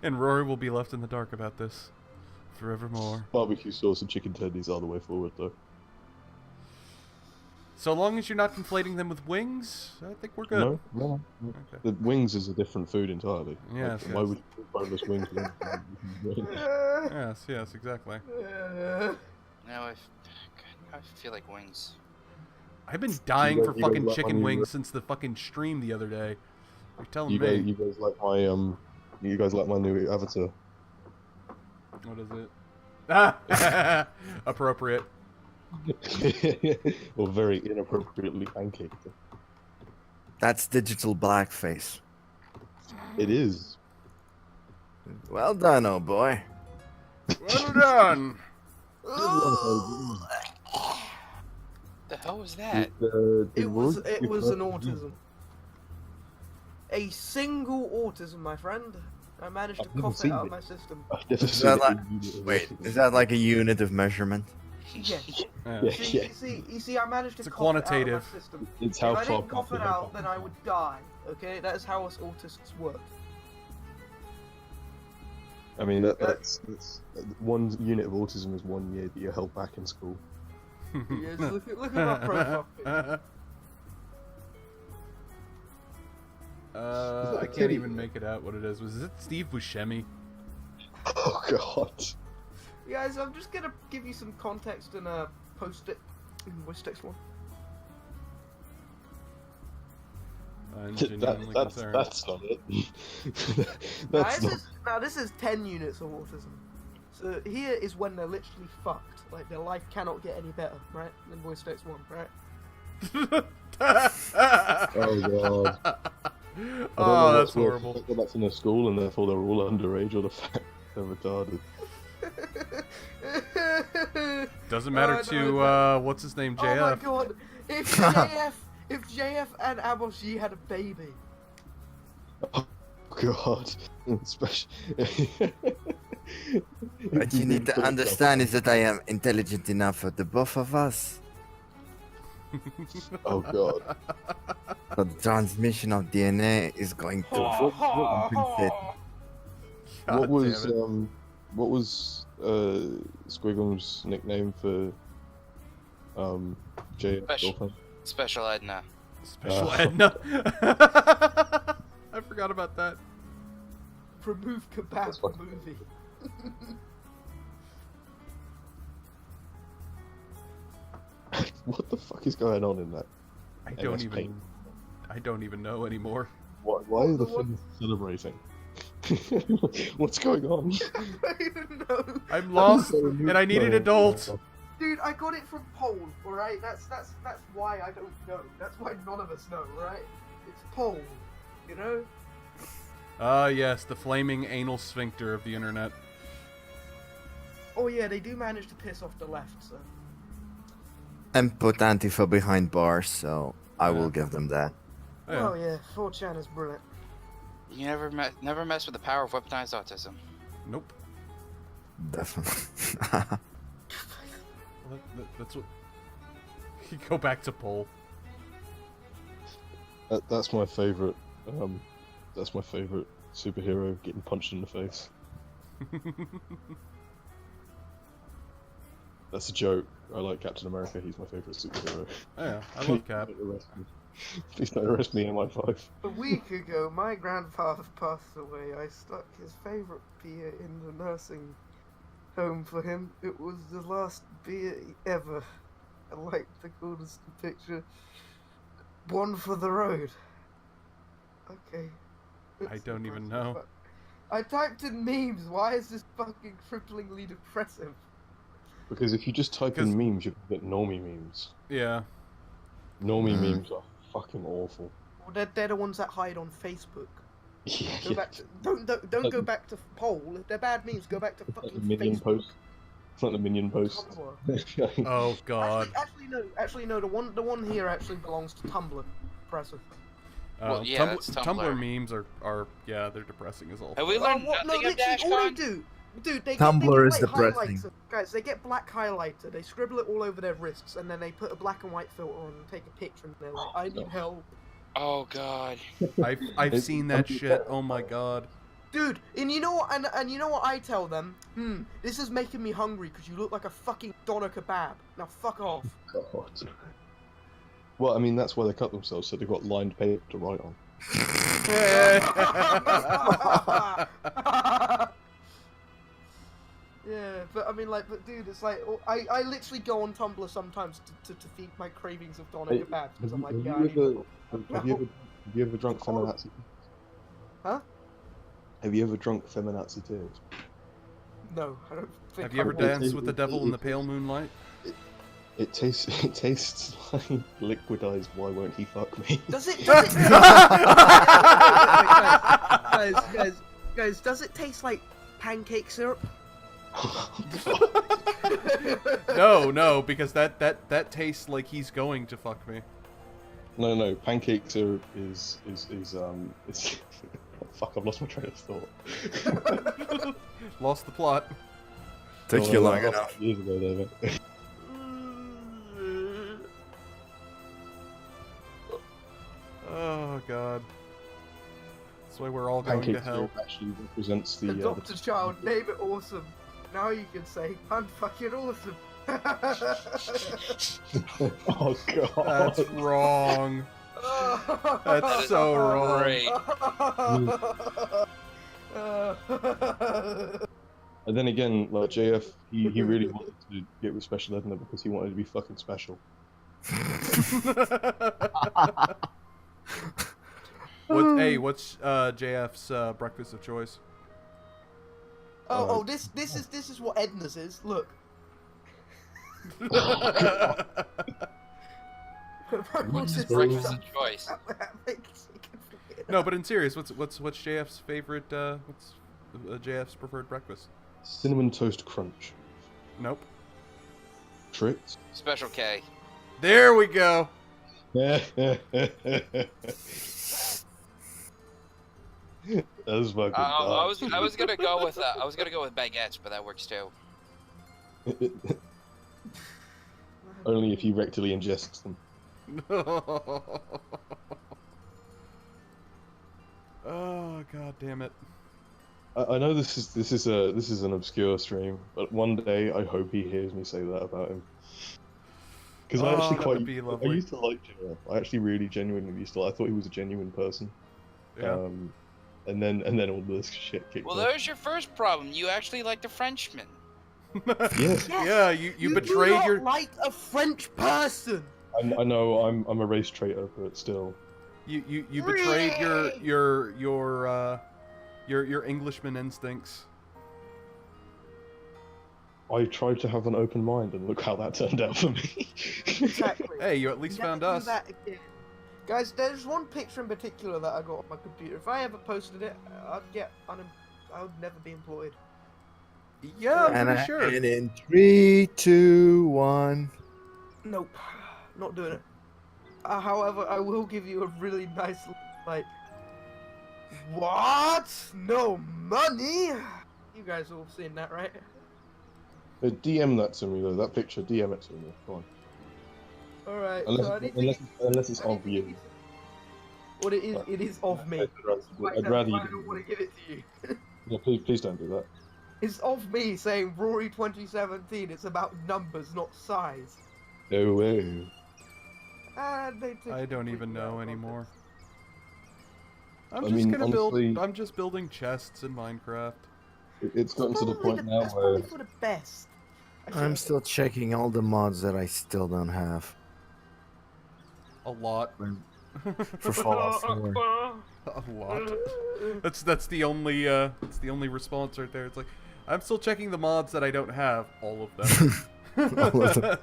And Rory will be left in the dark about this forevermore.
Barbecue sauce and chicken tendies are the way forward, though.
So long as you're not conflating them with wings, I think we're good.
No.
Okay.
The wings is a different food entirely.
Yes,
Why
yes.
would you put boneless wings?
Yes, exactly.
Now I feel like wings.
I've been dying for
you
fucking
guys like
chicken
my new-
wings since the fucking stream the other day. You're telling
You
me.
guys like my You guys like my new avatar?
What is it? Appropriate.
Or very inappropriately pancaked.
That's digital blackface.
It is.
Well done, oh boy.
Well done.
The hell was that?
It was an autism. A single autism, my friend. I managed to
I've never
cough it
seen
out
it.
of my system.
I've never
Is
seen
that
it
like,
in video.
wait, is that like a unit of measurement?
Yeah.
Yeah.
Yeah.
You see, I managed to
It's a
cough it out
quantitative.
of my system.
It's
If
how
I
far
didn't cough it out, then I would die. Okay, that is how us autists work.
I mean, that's 1 unit of autism is 1 year that you're held back in school.
Yes, look at my profile pic.
I can't even make it out what it is. Was it Steve Buscemi?
Oh god.
Guys, I'm just gonna give you some context and post it in Wistex one.
I'm genuinely concerned.
That's not it.
Now,
That's not.
this is 10 units of autism. So here is when they're literally fucked. Like their life cannot get any better, right? Than Wistex one, right?
Oh god.
Oh, that's horrible.
I don't know that's in a school and therefore they're all underage or the fact they're retarded.
Doesn't matter
no,
to what's his name,
Oh my
JF.
god! If JF and Aboshi had a baby.
Oh god. Especially.
What you need to understand is that I am intelligent enough for the both of us.
Oh god.
So the transmission of DNA is going to compensate.
God
What was Squiggle's nickname for JF?
Special Edna.
Special Edna. I forgot about that.
Remove
That's
kebab
fucking
movie.
What the fuck is going on in that?
I
MS Paint.
I don't even know anymore.
Why are the things celebrating? What's going on?
I don't know.
I'm lost and I need an adult.
Dude, I got it from Pole, alright? That's why I don't know. That's why none of us know, right? It's Pole, you know?
Ah, yes, the flaming anal sphincter of the internet.
Oh yeah, they do manage to piss off the left, so.
And put Antifa behind bars, so I will
Yeah.
give them that.
Yeah.
Oh yeah, 4chan is brilliant.
You never mess with the power of weaponized autism.
Nope.
Definitely.
That's what. You go back to poll.
That's my favorite. That's my favorite superhero getting punched in the face. That's a joke. I like Captain America. He's my favorite superhero.
Yeah, I love Cap.
Please don't arrest me in my 5.
A week ago, my grandfather passed away. I stuck his favourite beer in the nursing home for him. It was the last beer ever. I like the coolest picture. One for the road. Okay.
I don't even know.
I typed in memes. Why is this fucking cripplingly depressive?
Because if you just type in memes, you can get normie memes.
Yeah.
Normie memes are fucking awful.
Well, they're the ones that hide on Facebook.
Yeah,
Go back to, don't go back to poll. If they're bad memes, go back to
It's like
fucking
the minion
Facebook.
post. It's like the minion post.
Tumblr.
Oh God.
Actually no. The one here actually belongs to Tumblr. Impressive.
Well, yeah, that's Tumblr.
Memes are yeah, they're depressing as all.
Have we learned
What? No,
nothing of
literally, all they
Dashcon?
do, dude, they
Tumblr
get
is
black
depressing.
highlighter. Guys, they get black highlighter. They scribble it all over their wrists, and then they put a black and white filter on and take a picture, and they're like, "I need help."
Oh God.
I've seen that shit. Oh my God.
Dude, and you know what? And you know what I tell them? This is making me hungry because you look like a fucking doner kebab. Now fuck off.
God. Well, I mean, that's why they cut themselves, so they've got lined paper to write on.
Yeah, but I mean, like, but dude, it's like, I literally go on Tumblr sometimes to feed my cravings of doner kebabs because I'm like, yeah, I need
Have you ever drunk feminazi?
Huh?
Have you ever drunk feminazi tears?
No, I don't think.
Have you ever danced with the devil in the pale moonlight?
It tastes like liquidized. Why won't he fuck me?
Does it? Guys, does it taste like pancake syrup?
No, because that tastes like he's going to fuck me.
No, pancake syrup is fuck, I've lost my train of thought.
Lost the plot.
Took you long enough.
Years ago, David.
Oh God. That's why we're all going
Pancake
to hell.
syrup actually represents the.
Adopt a child, name it awesome. Now you can say, I'm fucking awesome.
Oh God.
That's wrong. That's so wrong.
Great.
And then again, like JF, he really wanted to get with Special Ed because he wanted to be fucking special.
What's JF's breakfast of choice?
This is what Edna's is. Look.
What's his breakfast of choice?
No, but in serious, what's JF's favorite? What's JF's preferred breakfast?
Cinnamon toast crunch.
Nope.
Tricks.
Special K.
There we go.
That was fucking
I was gonna go with baguettes, but that works too.
Only if you rectally ingest them.
Oh God damn it!
I know this is an obscure stream, but one day I hope he hears me say that about him. Because I actually
that would be lovely.
I used to like JF. I actually really genuinely used to. I thought he was a genuine person.
Yeah.
And then all this shit kicked
Well,
in.
there's your first problem. You actually liked a Frenchman.
Yes.
Yeah, you betrayed
do not
your.
like a French person.
I know I'm a race traitor, but still.
You betrayed your Englishman instincts.
I tried to have an open mind, and look how that turned out for me.
Exactly.
Hey, you at least
Never
found
do
us.
that again. Guys, there's one picture in particular that I got on my computer. If I ever posted it, I would never be employed.
Yeah, I'm
And,
pretty sure.
and in 3, 2, 1.
Nope, not doing it. However, I will give you a really nice, like, what? No money? You guys all seen that, right?
DM that to me though. That picture. DM it to me. Come on.
All right.
Unless
So I need to.
unless it's
I need
of
to
you.
give you what it is.
But
It is of me.
I'd rather you
I don't
didn't.
want to give it to you.
Yeah, please don't do that.
It's of me saying Rory 2017. It's about numbers, not size.
No way.
And they took
I
it
don't even
completely out
know
of
anymore.
context.
I'm just gonna
honestly,
build. I'm just building chests in Minecraft.
It's gotten to the point now
That's
where
probably for the best. I
I'm
think.
still checking all the mods that I still don't have
A lot.
for Fallout 4.
A lot. That's the only response right there. It's like, I'm still checking the mods that I don't have. All of them.
All of them.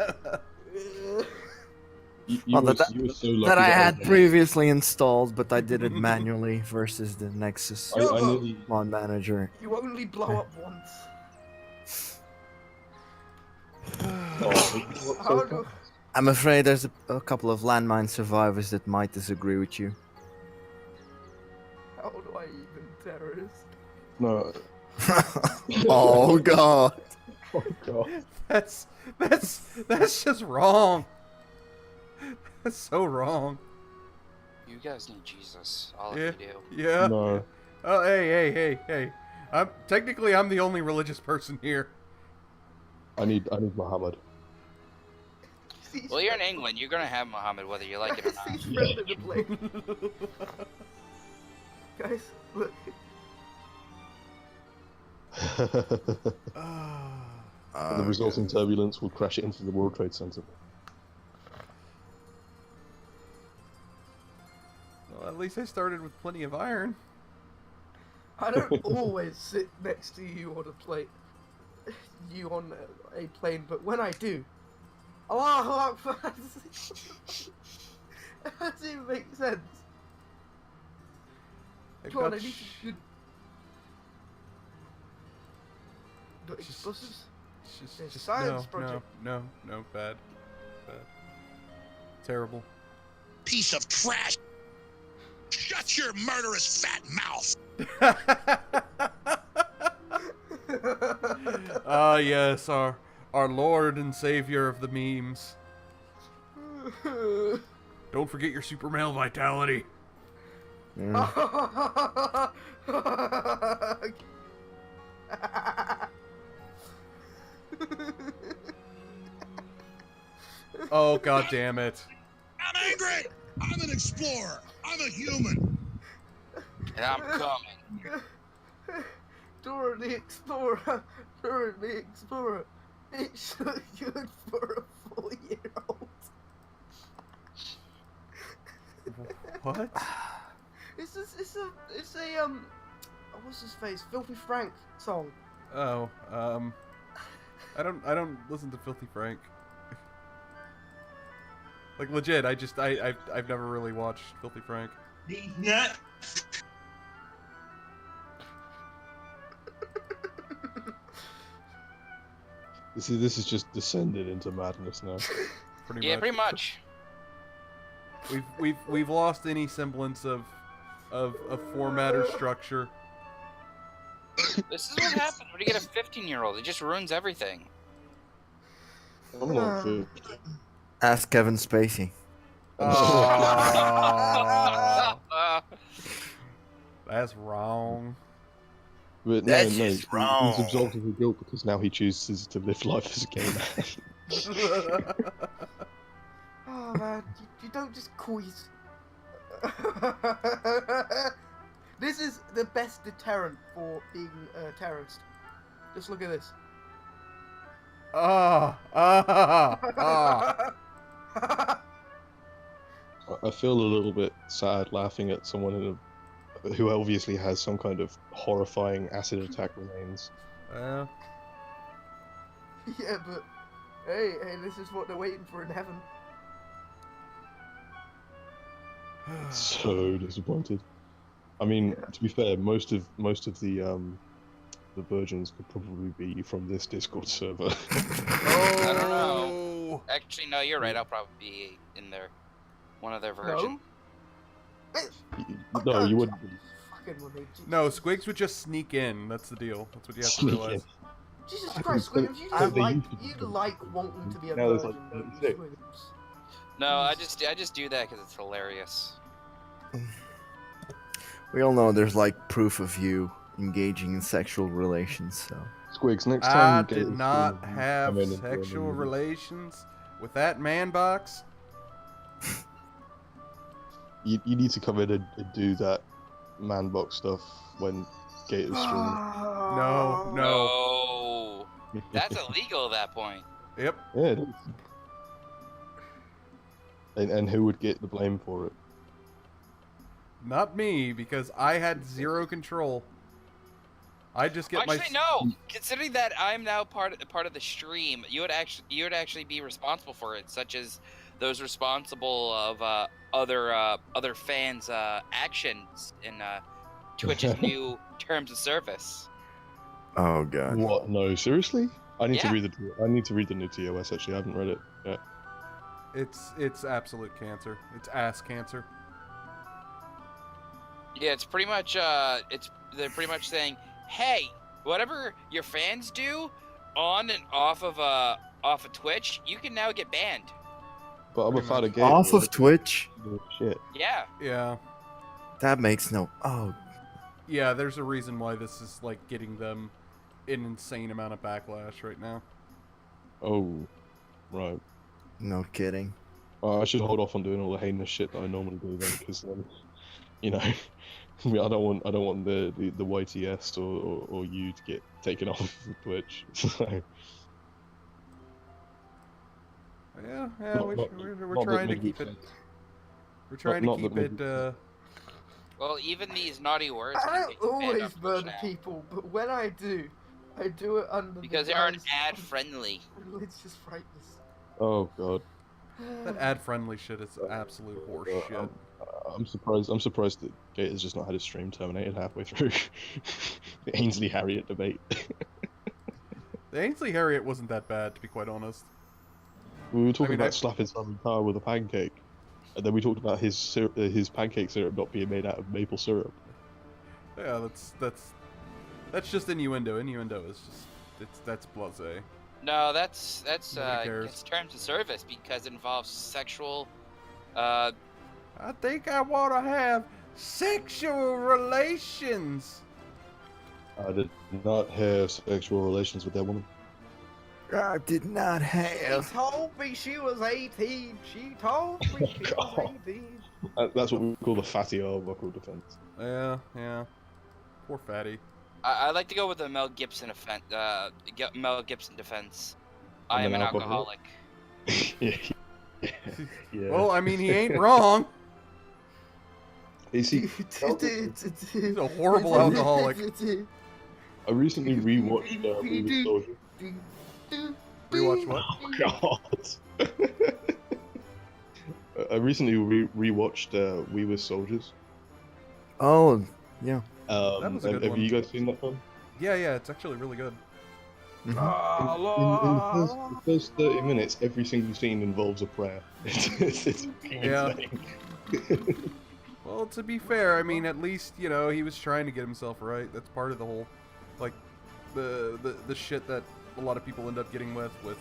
you
Well,
were so lucky
that I had
was-
previously installed, but I did it manually versus the Nexus
I nearly.
mod manager.
You only blow up once.
Oh,
How do?
I'm afraid there's a couple of landmine survivors that might disagree with you.
How do I even terrorist?
No.
Oh god.
Oh god.
That's just wrong. That's so wrong.
You guys need Jesus. All
Yeah.
of you do.
Yeah.
No.
Oh, hey. I'm the only religious person here.
I need Muhammad.
Well, you're in England. You're gonna have Muhammad whether you like it or not.
He's friend of the plane. Guys, look.
The resulting turbulence will crash it into the World Trade Center.
Well, at least I started with plenty of iron.
I don't always sit next to you on a plane. You on a plane, but when I do, Allahu Akbar. That doesn't even make sense.
I've
Come on,
got
I need
sh-
to. Got
Just-
explosives?
just
It's a science
no,
project.
no, bad. Terrible.
Piece of trash. Shut your murderous fat mouth.
Ah, yes, our Lord and Savior of the memes. Don't forget your super male vitality. Oh, god damn it.
I'm angry. I'm an explorer. I'm a human.
And I'm coming.
Dora the Explorer. Dora the Explorer. It's so good for a 4-year-old.
What?
It's a what's his face? Filthy Frank song.
Oh, I don't listen to Filthy Frank. Like legit, I've never really watched Filthy Frank.
Nut.
This is just descended into madness now.
Pretty much.
Pretty much.
We've lost any semblance of format or structure.
This is what happens when you get a 15-year-old. It just ruins everything.
I'm not sure.
Ask Kevin Spacey.
Oh, that's wrong.
But
That's
no,
just
he's
wrong.
absolved of the guilt because now he chooses to live life as a gay man.
Oh man, you don't just quiz. This is the best deterrent for being a terrorist. Just look at this.
Ah.
I feel a little bit sad laughing at someone who obviously has some kind of horrifying acid attack remains.
Yeah.
Yeah, but hey, this is what they're waiting for in heaven.
So disappointed. I mean, to be fair, most of the the virgins could probably be from this Discord server.
I don't know.
Oh.
Actually, no, you're right. I'll probably be in their one of their version.
No, you wouldn't be.
Fucking with me.
No, Squigs would just sneak in. That's the deal. That's what you have to realize.
Jesus
I
Christ,
think
Squiggums, you
so-
just
they
like
used to be
you
from-
like wanting to be a
Now there's,
virgin,
like,
don't you,
36.
Squiggums?
No, I just do that because it's hilarious.
We all know there's like proof of you engaging in sexual relations, so.
Squigs, next
I
time
did
Gator's
not
streaming,
have
come in and
sexual
join in.
relations with that man box.
You need to come in and do that man box stuff when Gator's streaming.
No, no.
No, that's illegal at that point.
Yep.
Yeah, it is. And who would get the blame for it?
Not me, because I had zero control. I just get
Actually, no. Considering that I'm now part of the stream, you would actually be responsible for it, such as those responsible of other fans' actions in Twitch's new terms of service.
Oh god.
What? No, seriously? I need
Yeah.
to read the new TOS. Actually, I haven't read it yet.
It's absolute cancer. It's ass cancer.
Yeah, it's pretty much they're pretty much saying, hey, whatever your fans do on and off of Twitch, you can now get banned.
But I'm a
Pretty
fan
much.
of Gator.
Off of Twitch?
Shit.
Yeah.
Yeah.
That makes no. Oh,
Yeah, there's a reason why this is like getting them an insane amount of backlash right now.
Oh, right.
no kidding.
I should hold off on doing all the heinous shit that I normally do then, because you know, I mean, I don't want the YTS or you to get taken off of Twitch. So,
Yeah,
Not-
we're
not-
trying
not
to
that
keep it.
Midweek-
We're trying
not
to keep
that
it.
Well, even these naughty words
I
can
don't
get you banned
always
on Twitch
murder
now,
people, but when I do it under
because
the
they aren't
guise
ad
of
friendly.
religious rightness.
oh god,
That ad-friendly shit is absolute horse shit.
I'm surprised that Gator's just not had his stream terminated halfway through the Ainsley Harriet debate.
The Ainsley Harriet wasn't that bad, to be quite honest.
We were talking
mean,
about slapping Simon Cowell with a pancake, and then we talked about his pancake syrup not being made out of maple syrup.
Yeah, that's just innuendo. Innuendo is just that's blasé.
No, that's
Nobody cares.
against terms of service because it involves sexual.
I think I want to have sexual relations.
I did not have sexual relations with that woman.
I did not
She
have.
told me she was 18. She told me she was
God.
18.
That's what we call the fatty Arbuckle defense.
Yeah. Poor fatty.
I like to go with the Mel Gibson Mel Gibson defense. I
I'm
am
an
an
alcoholic.
alcoholic.
yeah.
Well, I mean, he ain't wrong.
You see,
He's a horrible alcoholic.
I recently rewatched We Were Soldiers.
Rewatch what?
Oh god. I recently rewatched We Were Soldiers.
Oh, yeah.
That was a good
have
one.
you guys seen that film?
Yeah, it's actually really good.
In the first 30 minutes, every single scene involves a prayer. It's fucking
Yeah.
insane.
Well, to be fair, I mean, at least, you know, he was trying to get himself right. That's part of the whole, like, the shit that a lot of people end up getting with what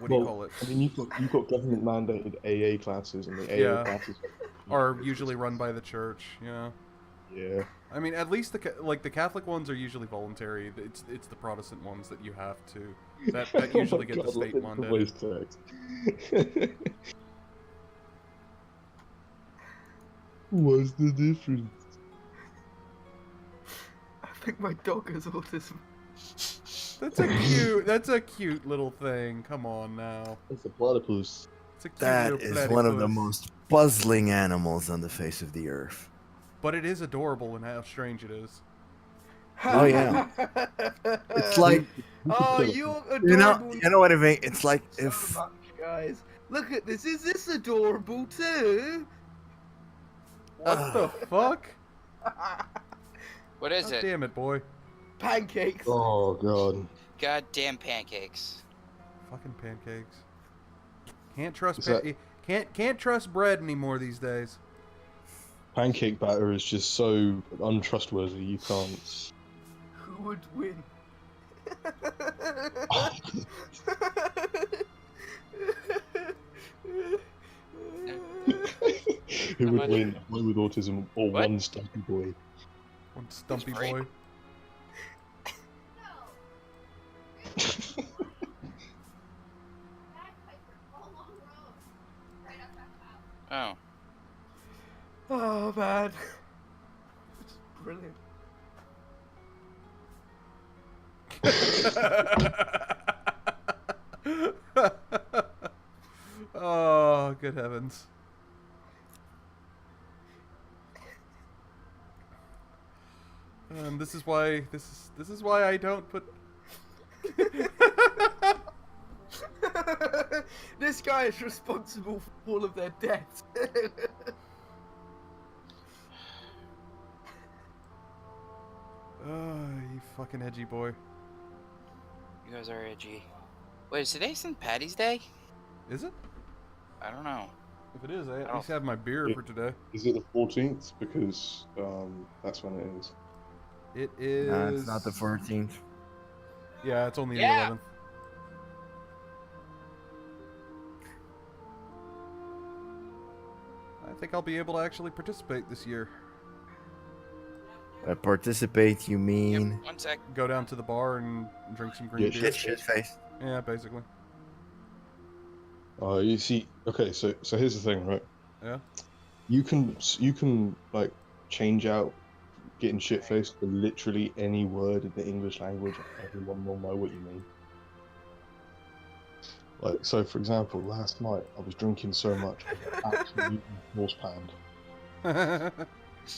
do you call it?
I mean, you've got government mandated AA classes, and the AA
Yeah.
classes
Are usually run by the church, yeah.
Yeah.
I mean, at least the Catholic ones are usually voluntary. It's the Protestant ones that you have to. That usually get the state mandated.
What's the difference?
I think my dog has autism.
That's a cute little thing. Come on now.
It's a platypus.
It's a cute
That
little
is one of the
platypus.
most puzzling animals on the face of the earth.
But it is adorable in how strange it is.
Oh, yeah. It's like,
Oh, you're
you
adorable.
know what I mean? It's like
so
if
much, guys. Look at this. Is this adorable too?
What the fuck?
What is
God
it?
damn it, boy.
Pancakes.
Oh god.
Goddamn pancakes.
Fucking pancakes. Can't trust
Is that-
can't trust bread anymore these days.
Pancake batter is just so untrustworthy. You can't.
Who would win?
Who would
Somebody-
win? A boy with autism or
What?
one stumpy boy?
One stumpy
It's free.
boy.
Oh.
Oh man. It's brilliant.
Oh, good heavens. This is why this is why I don't put
This guy is responsible for all of their debt.
Oh, you fucking edgy boy.
You guys are edgy. Wait, is today St. Patty's Day?
Is it?
I don't know.
If it is, I at
Oh.
least have my beer
Yeah.
for today.
Is it the 14th? Because that's when it is.
It is.
It's not the 14th.
Yeah, it's only
Yeah.
the 11th. I think I'll be able to actually participate this year.
By participate, you mean
Yep, 1 sec.
Go down to the bar and drink some green
Yeah,
beer.
get shit faced.
Yeah, basically.
You see, okay, so here's the thing, right?
Yeah.
You can like change out getting shit faced for literally any word in the English language. Everyone will know what you mean. Like, so for example, last night I was drinking so much, I was absolutely horse pound.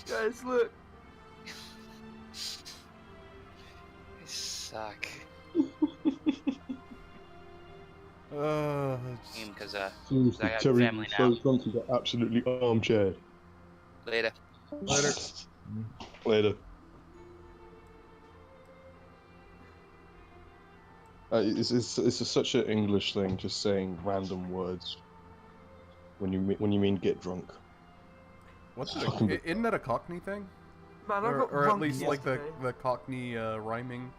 Guys, look.
I suck.
It's-
Because,
Seriously,
I got
Terry
family
was so
now.
drunk he got absolutely armchair.
later.
Later.
Later. It's such an English thing, just saying random words when you mean get drunk.
What's
Fucking-
it? Isn't that a Cockney thing?
Man, I
Or,
got
or at
drunk
least like
yesterday.
the Cockney rhyming.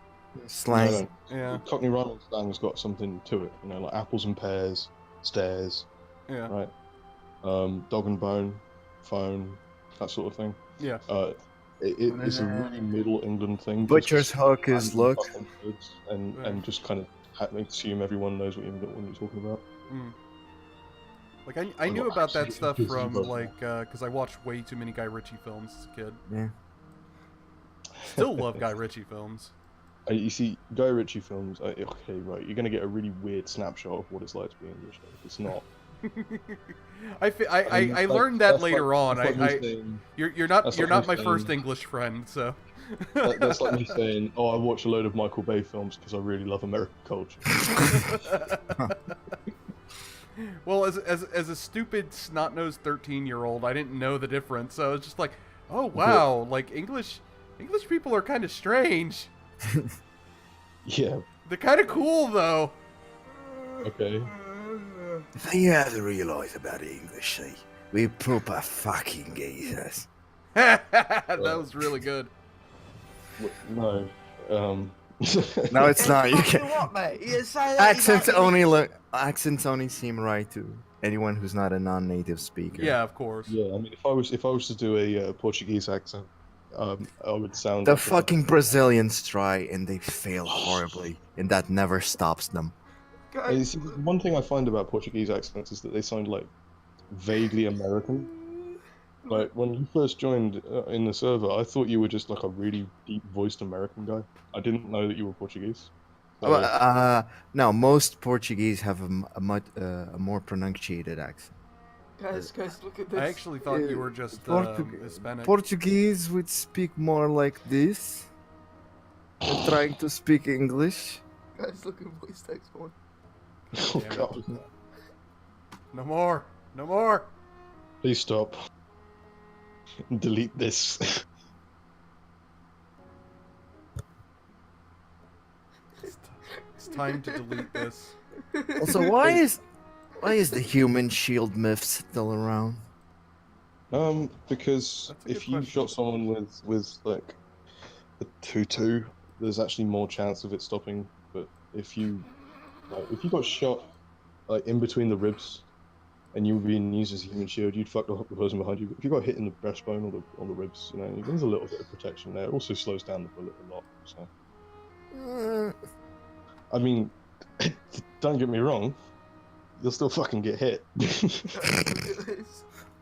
Slang.
Yeah,
Cockney rhyming slang's got something to it, you know, like apples and pears, stairs,
yeah,
right? Dog and bone, phone, that sort of thing.
yeah.
It's a really Middle England thing. just
Butcher's
to
hook is
random
look.
fucking words and
Yeah.
and just kind of assume everyone knows what you're talking about.
Mm. Like I knew
got
about that
absolutely
stuff
pissed
from
about
like because I watched way too many Guy Ritchie films as a kid.
Yeah.
Still love Guy Ritchie films.
You see, Guy Ritchie films. Okay, right. You're gonna get a really weird snapshot of what it's like to be English. It's not.
I learned that later on.
That's like me
I
saying-
you're not
that's
you're
like
not
me
my first
saying-
English friend, so.
that's like me saying, "Oh, I watch a load of Michael Bay films because I really love American culture."
Well, as a stupid snot-nosed 13-year-old, I didn't know the difference. So it's just like, oh wow, like English people are kind of strange.
Yeah.
They're kind of cool though.
Okay.
The thing you have to realize about the English, see, we're proper fucking geezers.
That was really good.
No.
No, it's not. You
Fucking
can
what, mate? You say that
accents
exactly-
only look. Accents only seem right to anyone who's not a non-native speaker.
Yeah, of course.
Yeah, I mean, if I was to do a Portuguese accent, I would sound.
The
like a-
fucking Brazilians try and they fail horribly, and that never stops them.
You see, one thing I find about Portuguese accents is that they sound like vaguely American. Like when you first joined in the server, I thought you were just like a really deep-voiced American guy. I didn't know that you were Portuguese. So-
No, most Portuguese have a more pronunciated accent.
Guys, look at this.
I actually thought you were just Hispanic.
Portuguese would speak more like this. They're trying to speak English.
Guys, look at voice text one.
Oh
Damn it.
god!
No more. No more.
Please stop. Delete this.
Time to delete this.
Also, why is the human shield myth still around?
Because
That's a good
if you
question.
shot someone with like a 2-2, there's actually more chance of it stopping. But if you got shot like in between the ribs and you were being used as a human shield, you'd fuck up the person behind you. But if you got hit in the breastbone or the ribs, there's a little bit of protection there. It also slows down the bullet a lot. So I mean, don't get me wrong, you'll still fucking get hit.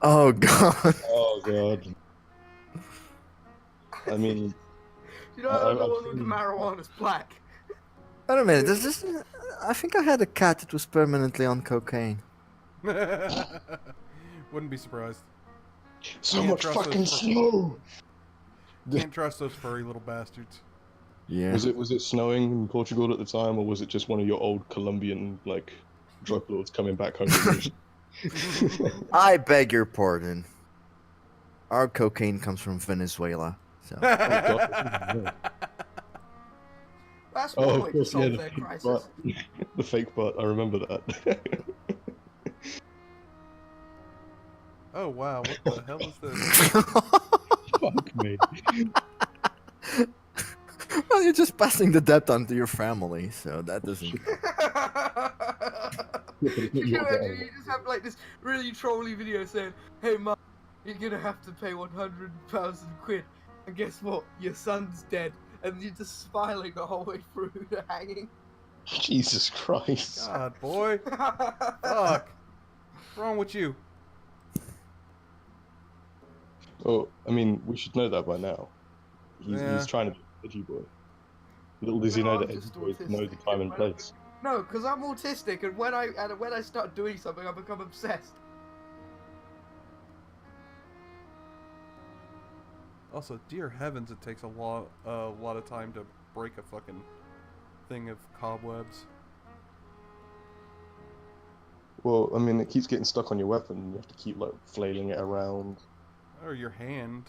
Oh god.
Oh god. I mean,
You know,
I-
the
I've
one with the
seen-
marijuana's black.
Wait a minute. Does this? I think I had a cat that was permanently on cocaine.
Wouldn't be surprised.
so
Can't
much
trust those
fucking
fur-
snow.
Can't trust those furry little bastards.
Yeah.
Was it snowing in Portugal at the time, or was it just one of your old Colombian like drug lords coming back home? To
I beg your pardon. Our cocaine comes from Venezuela. So.
God.
That's
Oh,
one
of
way to
course, yeah,
solve
the
their
fake
crisis.
butt. The fake butt. I remember that.
Oh wow, what the hell is this?
Fuck me.
Well, you're just passing the debt on to your family, so that doesn't.
Could you imagine you just have like this really trolly video saying, "Hey mum, you're gonna have to pay 100,000 quid, and guess what? Your son's dead," and you're just smiling the whole way through the hanging.
Jesus Christ.
God, boy. Fuck. What's wrong with you?
Oh, I mean, we should know that by now.
Yeah.
He's trying to be a edgy boy. Little does he
No,
know
I'm
that edgy
just
boys know the
autistic,
time and
man.
place.
No, because I'm autistic, and when I start doing something, I become obsessed.
Also, dear heavens, it takes a lot of time to break a fucking thing of cobwebs.
Well, I mean, it keeps getting stuck on your weapon. You have to keep like flailing it around.
Or your hand.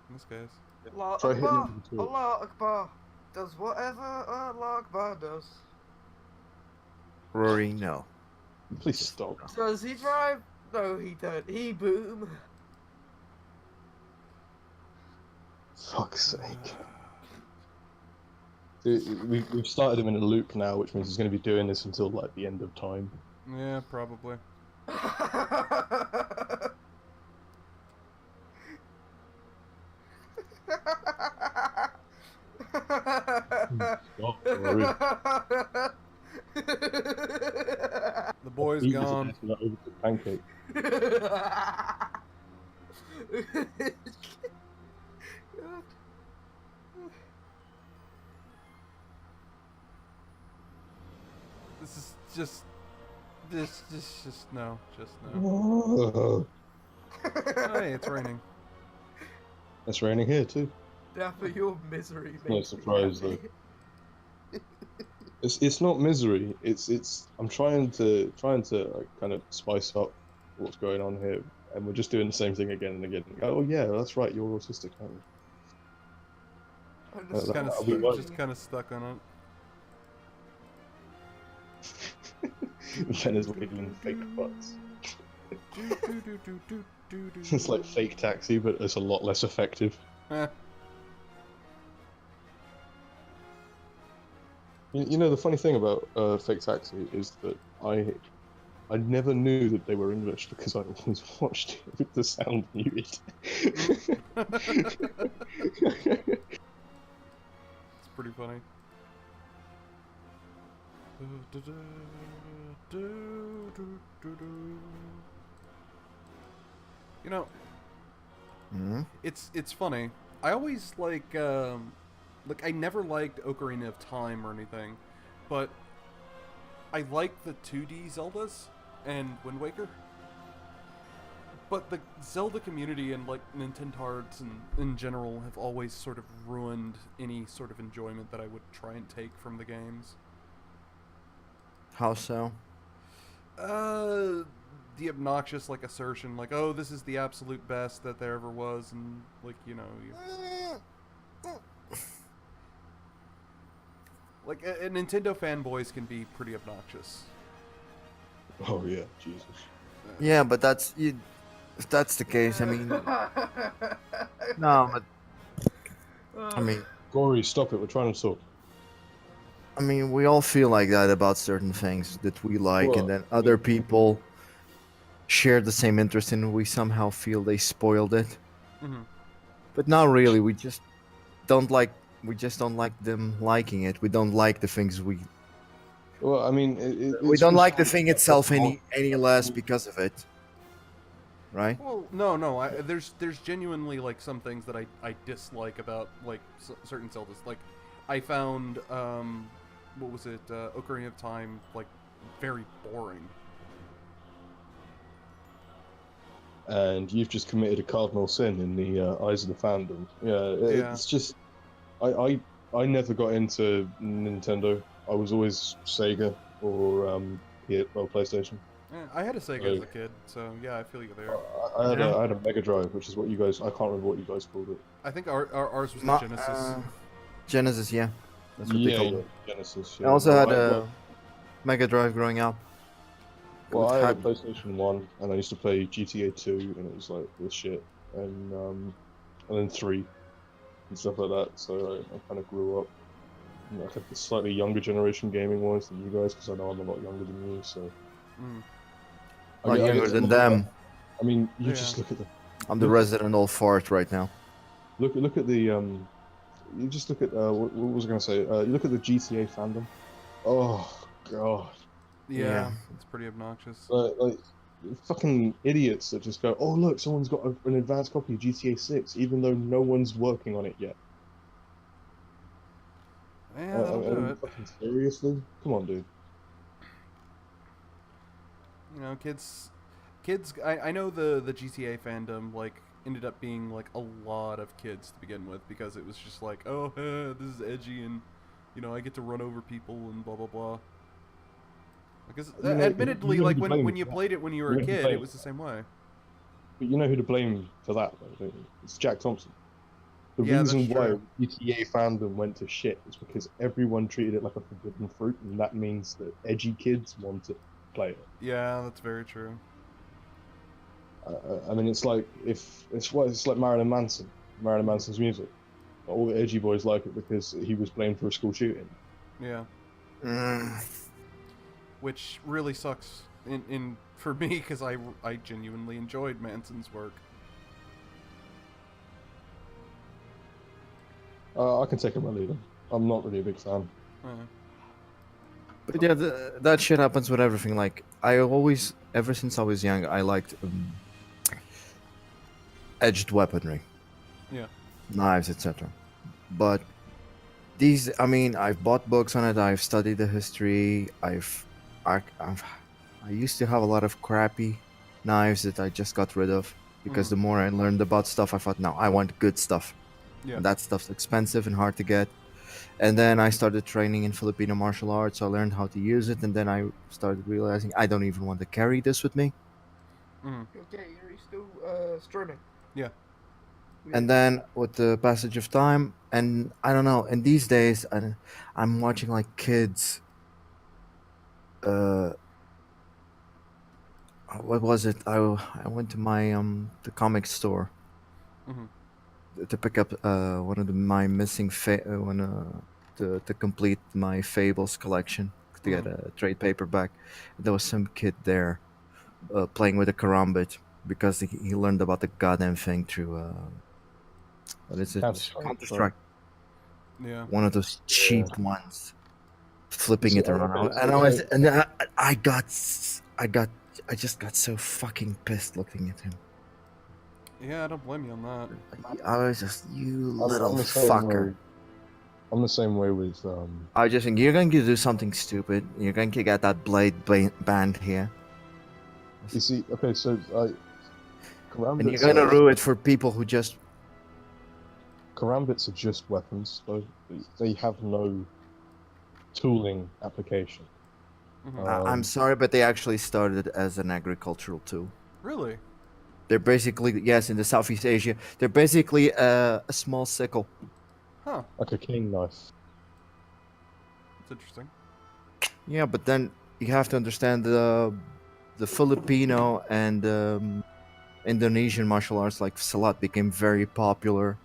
In this case.
Allah
Try hitting it
Akbar,
with the torch.
Allah Akbar does whatever Allah Akbar does.
Rory, no.
Please stop.
Does he drive? No, he don't. He boom.
Fuck's sake. Dude, we've started him in a loop now, which means he's going to be doing this until like the end of time.
Yeah, probably.
Stop, Rory.
The boy's
Eat this
gone.
ass with that overcooked pancake.
This is just... Just no. Just no.
Oh,
Hey, it's raining.
it's raining here too.
Dapper, your misery.
No
makes me
surprise,
happy.
It's not misery. It's I'm trying to like, kind of spice up what's going on here, and we're just doing the same thing again and again. Oh yeah, that's right. You're autistic, aren't you?
I'm
Just
Kind of
I'll be worried.
just kind of stuck on it.
Ben is wiggling fake butts. It's like fake taxi, but it's a lot less effective.
Eh.
You know, the funny thing about fake taxi is that I never knew that they were English because I always watched it with the sound muted.
It's pretty funny. You know,
Hmm?
it's funny. I always like I never liked Ocarina of Time or anything, but I like the 2D Zeldas and Wind Waker. But the Zelda community and like Nintendogs and in general have always sort of ruined any sort of enjoyment that I would try and take from the games.
How so?
The obnoxious like assertion like, oh, this is the absolute best that there ever was, and like, you know, Like, Nintendo fanboys can be pretty obnoxious.
Oh yeah, Jesus.
Yeah, but that's you. If that's the case, I mean, no, but I mean,
Gory, stop it. We're trying to talk.
we all feel like that about certain things that we like, and
Well,
then other people share the same interest, and we somehow feel they spoiled it.
Hmm.
But not really. We just don't like. We just don't like them liking it. We don't like the things we.
Well, I mean,
We
it's
don't
just
like the thing itself any less because of it. Right?
Well, no. There's genuinely like some things that I dislike about like certain Zeldas. Like, I found what was it? Ocarina of Time like very boring.
and you've just committed a cardinal sin in the eyes of the fandom.
Yeah.
It's just I never got into Nintendo. I was always Sega or PlayStation.
I had a Sega as a kid, so yeah, I feel you there.
I had a Mega Drive, which is what you guys. I can't remember what you guys called it.
I think ours was the Genesis.
Genesis, yeah. That's what they
Yeah,
called it.
Genesis.
I
Yeah.
also had
Well,
a Mega Drive growing up.
Well, I
It
had a
had-
PlayStation 1, and I used to play GTA 2, and it was like this shit, and then 3, and stuff like that. So I kind of grew up. You know, I had the slightly younger generation gaming wise than you guys, because I know I'm a lot younger than you. So
Mm.
I
Not
get- I
younger
get
than
some-
them.
I mean, you
Yeah.
just look at the
I'm the resident old fart right now.
look at the You just look at what was I going to say? You look at the GTA fandom. Oh god.
Yeah,
Yeah.
it's pretty obnoxious.
Like fucking idiots that just go, oh look, someone's got an advanced copy of GTA 6, even though no one's working on it yet.
Yeah, that'll do it.
Fucking seriously? Come on, dude.
You know, kids. I know the GTA fandom like ended up being like a lot of kids to begin with because it was just like, oh, this is edgy and you know I get to run over people and blah blah blah. Because
You know-
admittedly,
you know
like
who to
when
blame
you
for that.
played it when you were
You
a
know who to
kid,
blame
it was the same way.
But you know who to blame for that, though, don't you? It's Jack Thompson. The
Yeah, that's
reason why
true.
GTA fandom went to shit is because everyone treated it like a forbidden fruit, and that means that edgy kids want to play it.
Yeah, that's very true.
I mean, it's like it's like Marilyn Manson. Marilyn Manson's music. All the edgy boys like it because he was blamed for a school shooting.
Yeah,
Mm.
which really sucks in for me because I genuinely enjoyed Manson's work.
I can take him or leave him. I'm not really a big fan.
But yeah, that shit happens with everything. Like, I always, ever since I was young, I liked edged weaponry.
Yeah.
Knives, etc. But I've bought books on it. I've studied the history. I used to have a lot of crappy knives that I just got rid of because
Mhm.
the more I learned about stuff, I thought, no, I want good stuff.
Yeah.
And that stuff's expensive and hard to get. And then I started training in Filipino martial arts. So I learned how to use it, and then I started realizing I don't even want to carry this with me.
Mhm.
Okay, are you still streaming?
Yeah.
And then with the passage of time, and I don't know, and these days I'm watching like kids. What was it? I went to my the comic store
Mhm.
to pick up one of my missing to complete my Fables collection to get a trade paperback. There was some kid there playing with a karambit because he learned about the goddamn thing through what is it?
Counter-Strike.
Counter-Strike.
Yeah.
One of those cheap ones, flipping
So,
it around.
okay,
And I just got so fucking pissed looking at him.
Yeah, I don't blame you on that.
I was just, you
I'm
little
the same
fucker.
way. I'm the same way with
I was just think you're going to do something stupid. You're going to get that band here.
You see, okay, so
And you're going to ruin it for people who just.
karambits are just weapons. They have no tooling application.
Mhm.
I'm sorry, but they actually started as an agricultural tool.
Really?
They're basically, yes, in the Southeast Asia, they're basically a small sickle.
Huh.
Like a cane knife.
It's interesting.
Yeah, but then you have to understand the Filipino and Indonesian martial arts like Salat became very popular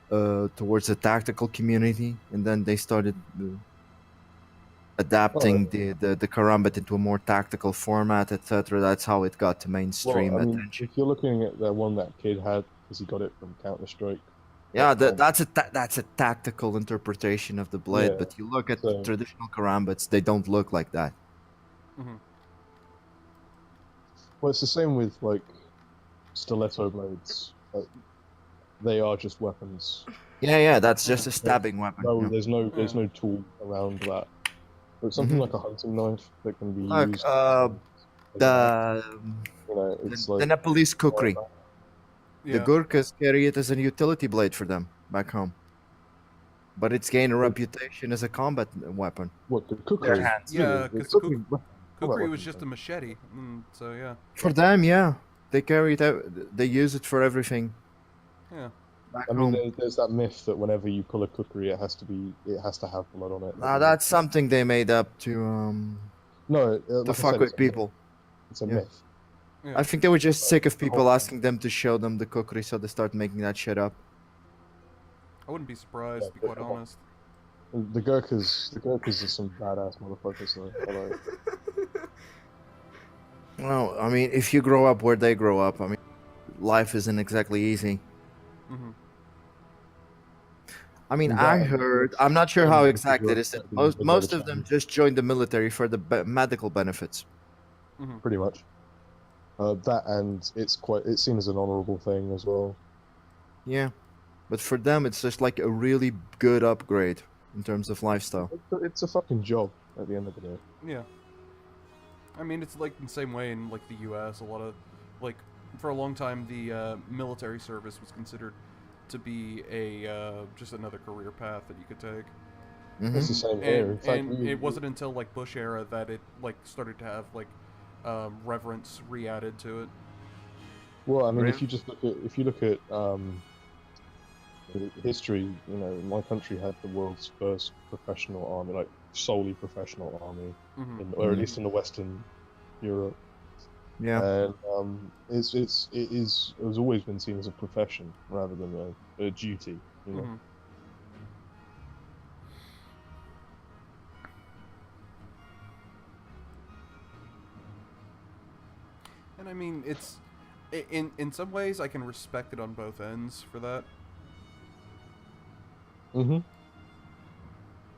towards the tactical community, and then they started adapting the karambit into a more tactical format, etc. That's how it got to mainstream
Well, I mean,
attention.
if you're looking at the one that kid had, because he got it from Counter-Strike.
Yeah, that's a tactical interpretation of the blade.
Yeah,
But you look at
so
traditional karambits; they don't look like that.
Hmm.
well, it's the same with like stiletto blades. Like, they are just weapons.
Yeah, that's
Yeah.
just a stabbing weapon.
No,
Yeah.
there's
Yeah.
no tool around that. But something
Mhm.
like a hunting knife that can be
Look,
used as an axe,
the
it's
the
like
Nepalese kukri. The
Yeah.
Gurkhas carry it as a utility blade for them back home, but it's gained a
Well,
reputation as a combat weapon.
what the
Their
cookery.
hands.
Yeah,
The
because
cookery combat
kukri was
weapons,
just a
though.
machete. So yeah.
For them, yeah, they carry it out. They use it for everything
Yeah.
back
I mean,
home.
there's that myth that whenever you pull a cookery, it has to have blood on it.
Now that's something they made up
No,
to
like I
fuck
said,
with people.
it's a
Yeah.
myth.
Yeah.
I think they were just sick of
The
people
whole-
asking them to show them the kukri, so they start making that shit up.
I wouldn't be surprised,
Yeah,
to be
but
quite honest.
The Gurkhas are some badass motherfuckers, though. Like,
Well, I mean, if you grow up where they grow up, I mean, life isn't exactly easy.
Hmm.
I mean,
that
I
and
heard.
it's-
I'm not sure
and
how
because
exact
you're
it is. That
expecting to go
most
to
of them
China,
just joined the military for the medical benefits.
Hmm.
pretty much. That and it's seen as an honorable thing as well.
Yeah, but for them, it's just like a really good upgrade in terms of lifestyle.
It's a fucking job at the end of the day.
Yeah. I mean, it's like the same way in like the U.S. A lot of, like, for a long time, the military service was considered to be a just another career path that you could take.
It's the same here. In
And
fact,
and it wasn't until like Bush era that it like started to have like reverence re-added to it.
well, I mean,
Really?
if you look at history, my country had the world's first professional army, like solely professional army,
Hmm.
or at least in the Western Europe.
Yeah.
And it has always been seen as a profession rather than a duty.
Hmm. And I mean, it's in some ways I can respect it on both ends for that.
Mm-hmm.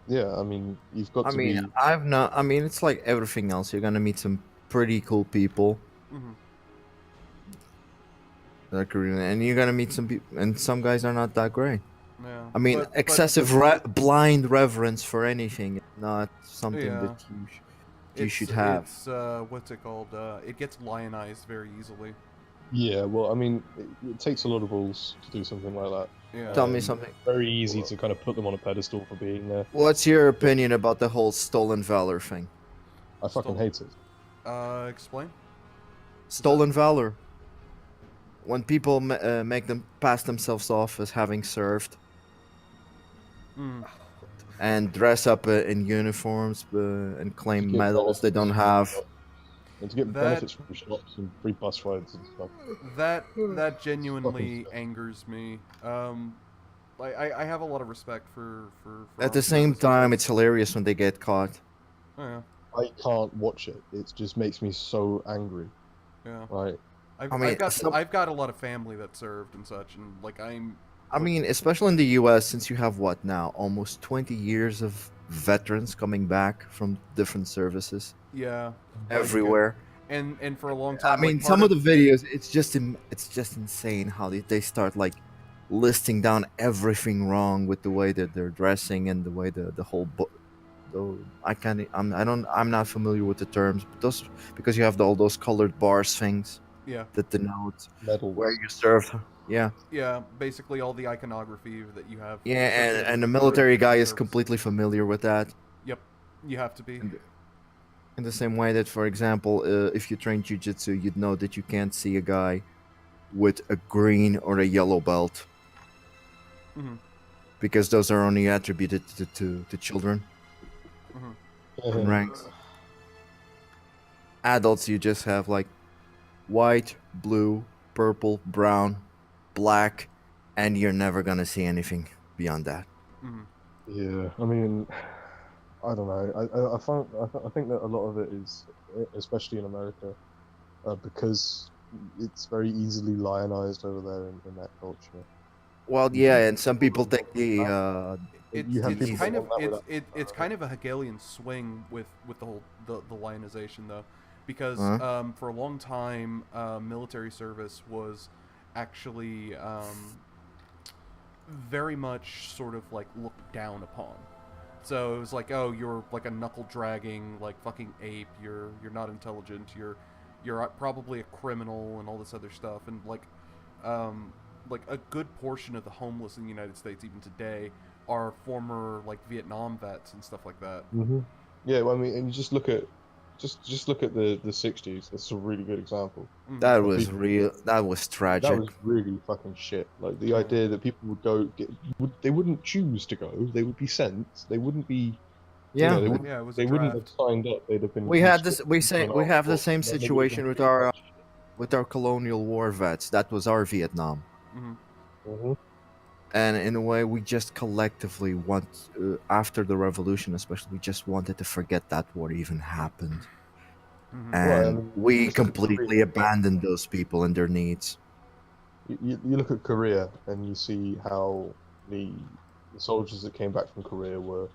Yeah, I mean, you've got
I
to
mean,
be.
I've not. I mean, it's like everything else. You're gonna meet some pretty cool people
Hmm.
that are Korean, and you're gonna meet some people, and some guys are not that great.
Yeah.
I mean,
but
excessive blind reverence for anything is not something
Yeah.
that you should have.
It's what's it called? It gets lionized very easily.
Yeah, well, I mean, it takes a lot of balls to do something like that.
Yeah.
Tell me something.
Very easy to kind of put them on a pedestal for being there.
What's your opinion about the whole stolen valor thing?
I fucking hate it.
Explain.
Stolen valor. When people make them pass themselves off as having served
Mm.
and dress up in uniforms and claim
get
medals they don't
benefits.
have.
And to get
That-
benefits from shops and free bus rides and stuff.
That genuinely angers me. I have a lot of respect for
At the
armed
same
service.
time, it's hilarious when they get caught.
Oh, yeah.
I can't watch it. It just makes me so angry.
Yeah.
Right?
I've got a lot of family that served and such, and like
I mean, especially in the US, since you have what now? Almost 20 years of veterans coming back from different services
yeah.
everywhere.
And for a long
I
time.
mean,
like,
some
part
of the videos, it's just insane how they start like listing down everything wrong with the way that they're dressing and the way the whole though I'm not familiar with the terms, but those because you have all those colored bars things
yeah.
that denote
Medals.
where you served. Yeah,
Yeah, basically all the iconography that you have.
yeah,
associated
and the
with
military guy is
service.
completely familiar with that.
Yep, you have to be.
In the same way that, for example, if you train jujitsu, you'd know that you can't see a guy with a green or a yellow belt
Mhm.
because those are only attributed to children. in ranks. Adults, you just have like white, blue, purple, brown, black, and you're never gonna see anything beyond that.
Yeah, I mean, I don't know. I think that a lot of it is, especially in America, because it's very easily lionized over there in that culture.
Well, yeah, and some people take the
It's
You have
it's
people
kind
that
of
want that
it's kind of a Hegelian swing with the whole the lionization though, because for a long time military service was actually very much sort of like looked down upon. So it was like, oh, you're like a knuckle dragging like fucking ape. You're not intelligent. You're probably a criminal and all this other stuff. And like a good portion of the homeless in the United States even today are former like Vietnam vets and stuff like that.
Yeah, well, I mean, and you just look at the '60s. That's a really good example.
that
of
was
people-
real. That was
That
tragic.
was really fucking shit. Like the idea that people would go, they wouldn't choose to go. They would be sent. They wouldn't be. You know,
Yeah,
Yeah, it was a
they wouldn't have
draft.
signed up. They'd have been.
we had this.
conscripted
We
and
have the
all,
same
and then they would have
situation
been
with our colonial war vets. That was our Vietnam.
Mhm.
And in a way, we just collectively want, after the revolution especially, we just wanted to forget that war even happened.
Well, I
And
mean,
we
just look at
completely
Korea.
abandoned those people and their needs.
You look at Korea and you see how the soldiers that came back from Korea were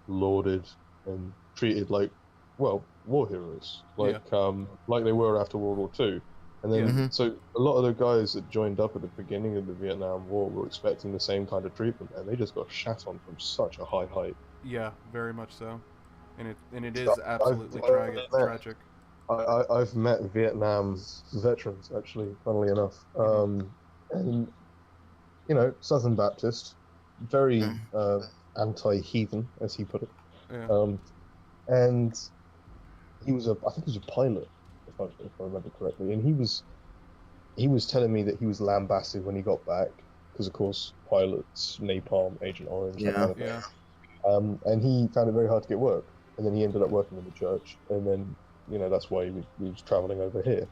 lauded and treated like, well, war heroes, like they were after World War II. And then,
Mhm.
so a lot of the guys that joined up at the beginning of the Vietnam War were expecting the same kind of treatment, and they just got shat on from such a high height.
Yeah, very much so. And it
So
is absolutely tragic.
I've met Vietnam veterans, actually, funnily enough. And, you know, Southern Baptist, very anti-heathen, as he put it.
Yeah.
And I think he was a pilot, if I remember correctly. And he was telling me that he was lambasted when he got back, because of course, pilots, napalm, Agent Orange, that kind of thing.
Yeah.
And he found it very hard to get work. And then he ended up working in the church. And then, you know, that's why he was traveling over here.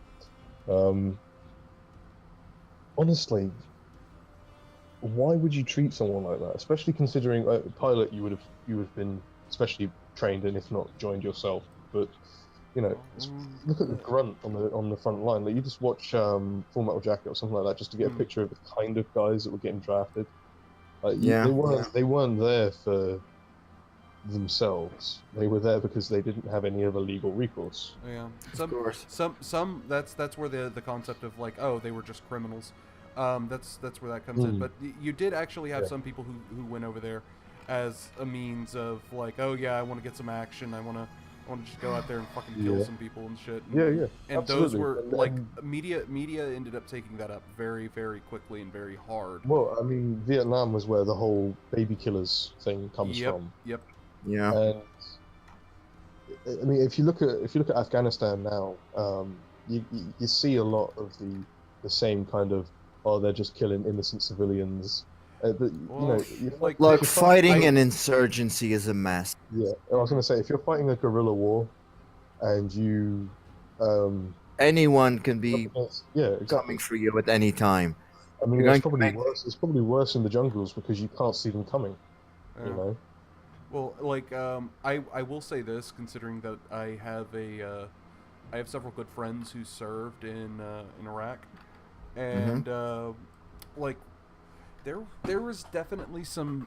Honestly, why would you treat someone like that? Especially considering a pilot, you would have been specially trained and if not joined yourself. But you know, look at the grunt on the front line. Like you just watch Full Metal Jacket or something like that just to get a picture of the kind of guys that were getting drafted.
Yeah.
They weren't there for themselves. They were there because they didn't have any other legal recourse.
Yeah.
Of course.
Some that's where the concept of like, oh, they were just criminals. That's where that comes in. But you did actually have some people who went over there as a means of like, oh yeah, I want to get some action. I want to just go out there and fucking kill some people and shit. And,
Yeah.
And
absolutely.
those were like media ended up taking that up very, very quickly and very hard.
Well, I mean, Vietnam was where the whole baby killers thing comes from.
Yep.
Yeah.
And I mean, if you look at Afghanistan now, you see a lot of the same kind of, oh, they're just killing innocent civilians. But
Look, fighting an insurgency is a mess.
Yeah, I was going to say, if you're fighting a guerrilla war, and you,
anyone can be
exactly.
coming for you at any time.
I mean, it's probably worse. It's probably worse in the jungles because you can't see them coming. You know.
Well, like I will say this, considering that I have several good friends who served in Iraq, and like there was definitely some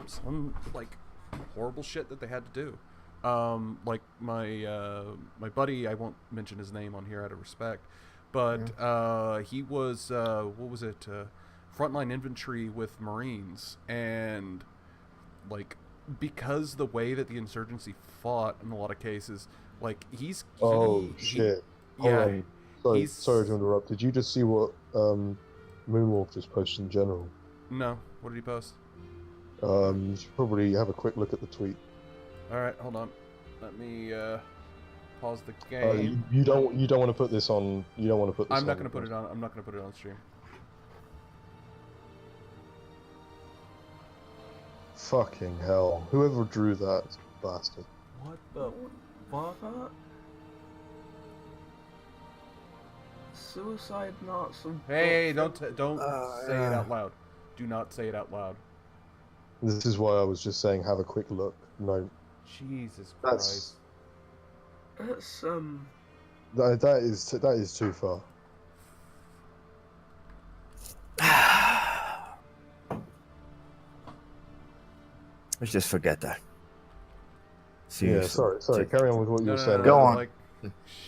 like horrible shit that they had to do. Like my buddy, I won't mention his name on here out of respect, but he was what was it? Frontline infantry with Marines, and like, because the way that the insurgency fought in a lot of cases, like shit.
Sorry to interrupt. Did you just see what Moonwolf just posted in general?
No. What did he post?
You should probably have a quick look at the tweet.
All right, hold on. Let me pause the game.
You don't want to put this on. You don't want to put this.
I'm not going to put it on. I'm not going to put it on stream.
Fucking hell! Whoever drew that bastard.
What the fuck?
Suicide knots.
Hey, don't say it out loud. Do not say it out loud.
This is why I was just saying have a quick look. No,
Jesus
that's
Christ.
That's
that is too far.
Let's just forget that.
Yeah,
Seriously.
sorry. Carry on with what you were saying.
Go on.
Like,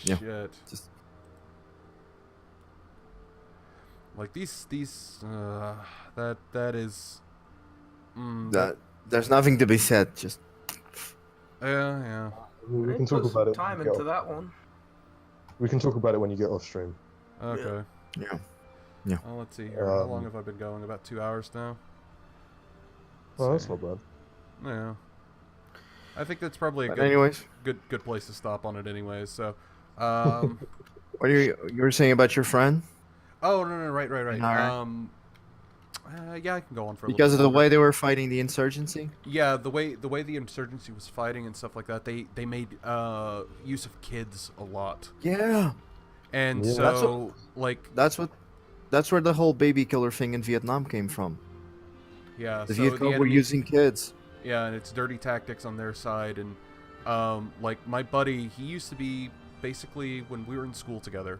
Yeah.
shit.
Just
Like these that is.
there's nothing to be said. Just
Yeah.
We can talk about it.
Time
when you get
into
off-
that one.
We can talk about it when you get off stream.
Okay.
yeah.
Well, let's see here. How long have I been going? About 2 hours now.
Oh,
Let's
that's
see.
not bad.
Yeah. I think that's probably a
But
good,
anyways,
good place to stop on it, anyways. So,
what you were saying about your friend?
oh no, right.
Alright.
Yeah, I can go on for a
Because of
little
the
bit
way they were fighting the insurgency.
longer. Yeah, the way the insurgency was fighting and stuff like that, they made use of kids a lot,
Yeah,
and
Yeah.
so
that's where the whole baby killer thing in Vietnam came from.
yeah,
The
so
Viet Cong were
enemy-
using kids.
Yeah, and it's dirty tactics on their side, and like my buddy, he used to be basically when we were in school together.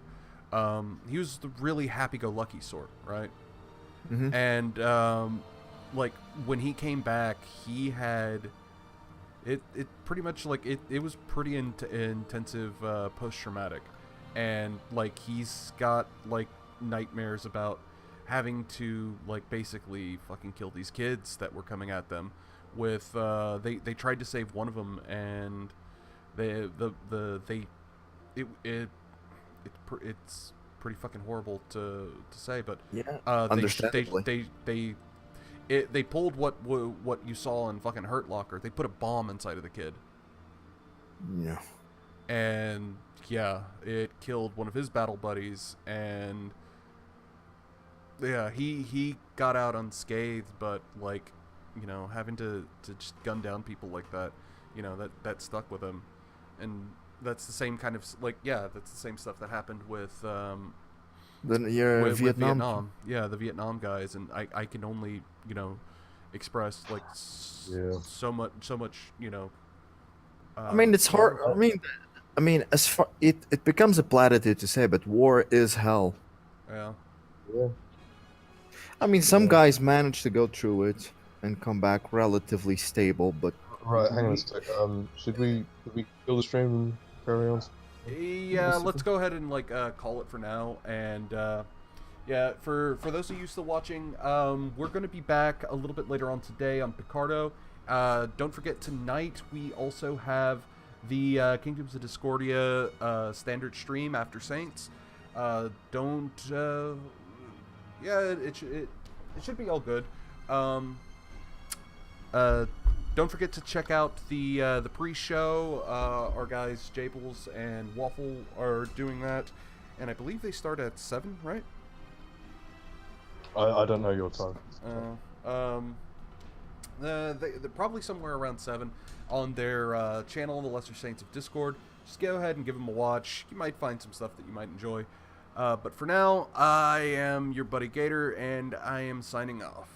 He was the really happy-go-lucky sort, right?
Mm-hmm.
And like when he came back, he had it pretty much like it was pretty intensive post-traumatic, and like he's got like nightmares about having to like basically fucking kill these kids that were coming at them with they tried to save one of them, and it's pretty fucking horrible to say, but
Yeah,
they
understandably.
they pulled what you saw in fucking Hurt Locker. They put a bomb inside of the kid,
Yeah.
and yeah, it killed one of his battle buddies, and yeah, he got out unscathed, but like, you know, having to just gun down people like that, you know, that stuck with him, and that's the same kind of that's the same stuff that happened with
Then you're
with
Vietnam.
Yeah, the Vietnam guys, and I can only, you know, express like
Yeah.
so much, you know.
I mean, it's hard. I mean, as far it becomes a platitude to say, but war is hell.
Yeah.
Yeah.
I mean, some
Yeah.
guys manage to go through it and come back relatively stable, but
Right. Hang on a sec. Should we kill the stream and carry on?
Yeah, let's go ahead and like call it for now, and yeah, for those of you still watching, we're gonna be back a little bit later on today on Picardo. Don't forget, tonight we also have the Kingdoms of Discordia standard stream after Saints. Yeah, it should be all good. Don't forget to check out the pre-show. Our guys Jables and Waffle are doing that, and I believe they start at 7, right?
I don't know your time.
They're probably somewhere around 7 on their channel, The Lesser Saints of Discord. Just go ahead and give them a watch. You might find some stuff that you might enjoy. But for now, I am your buddy Gator, and I am signing off.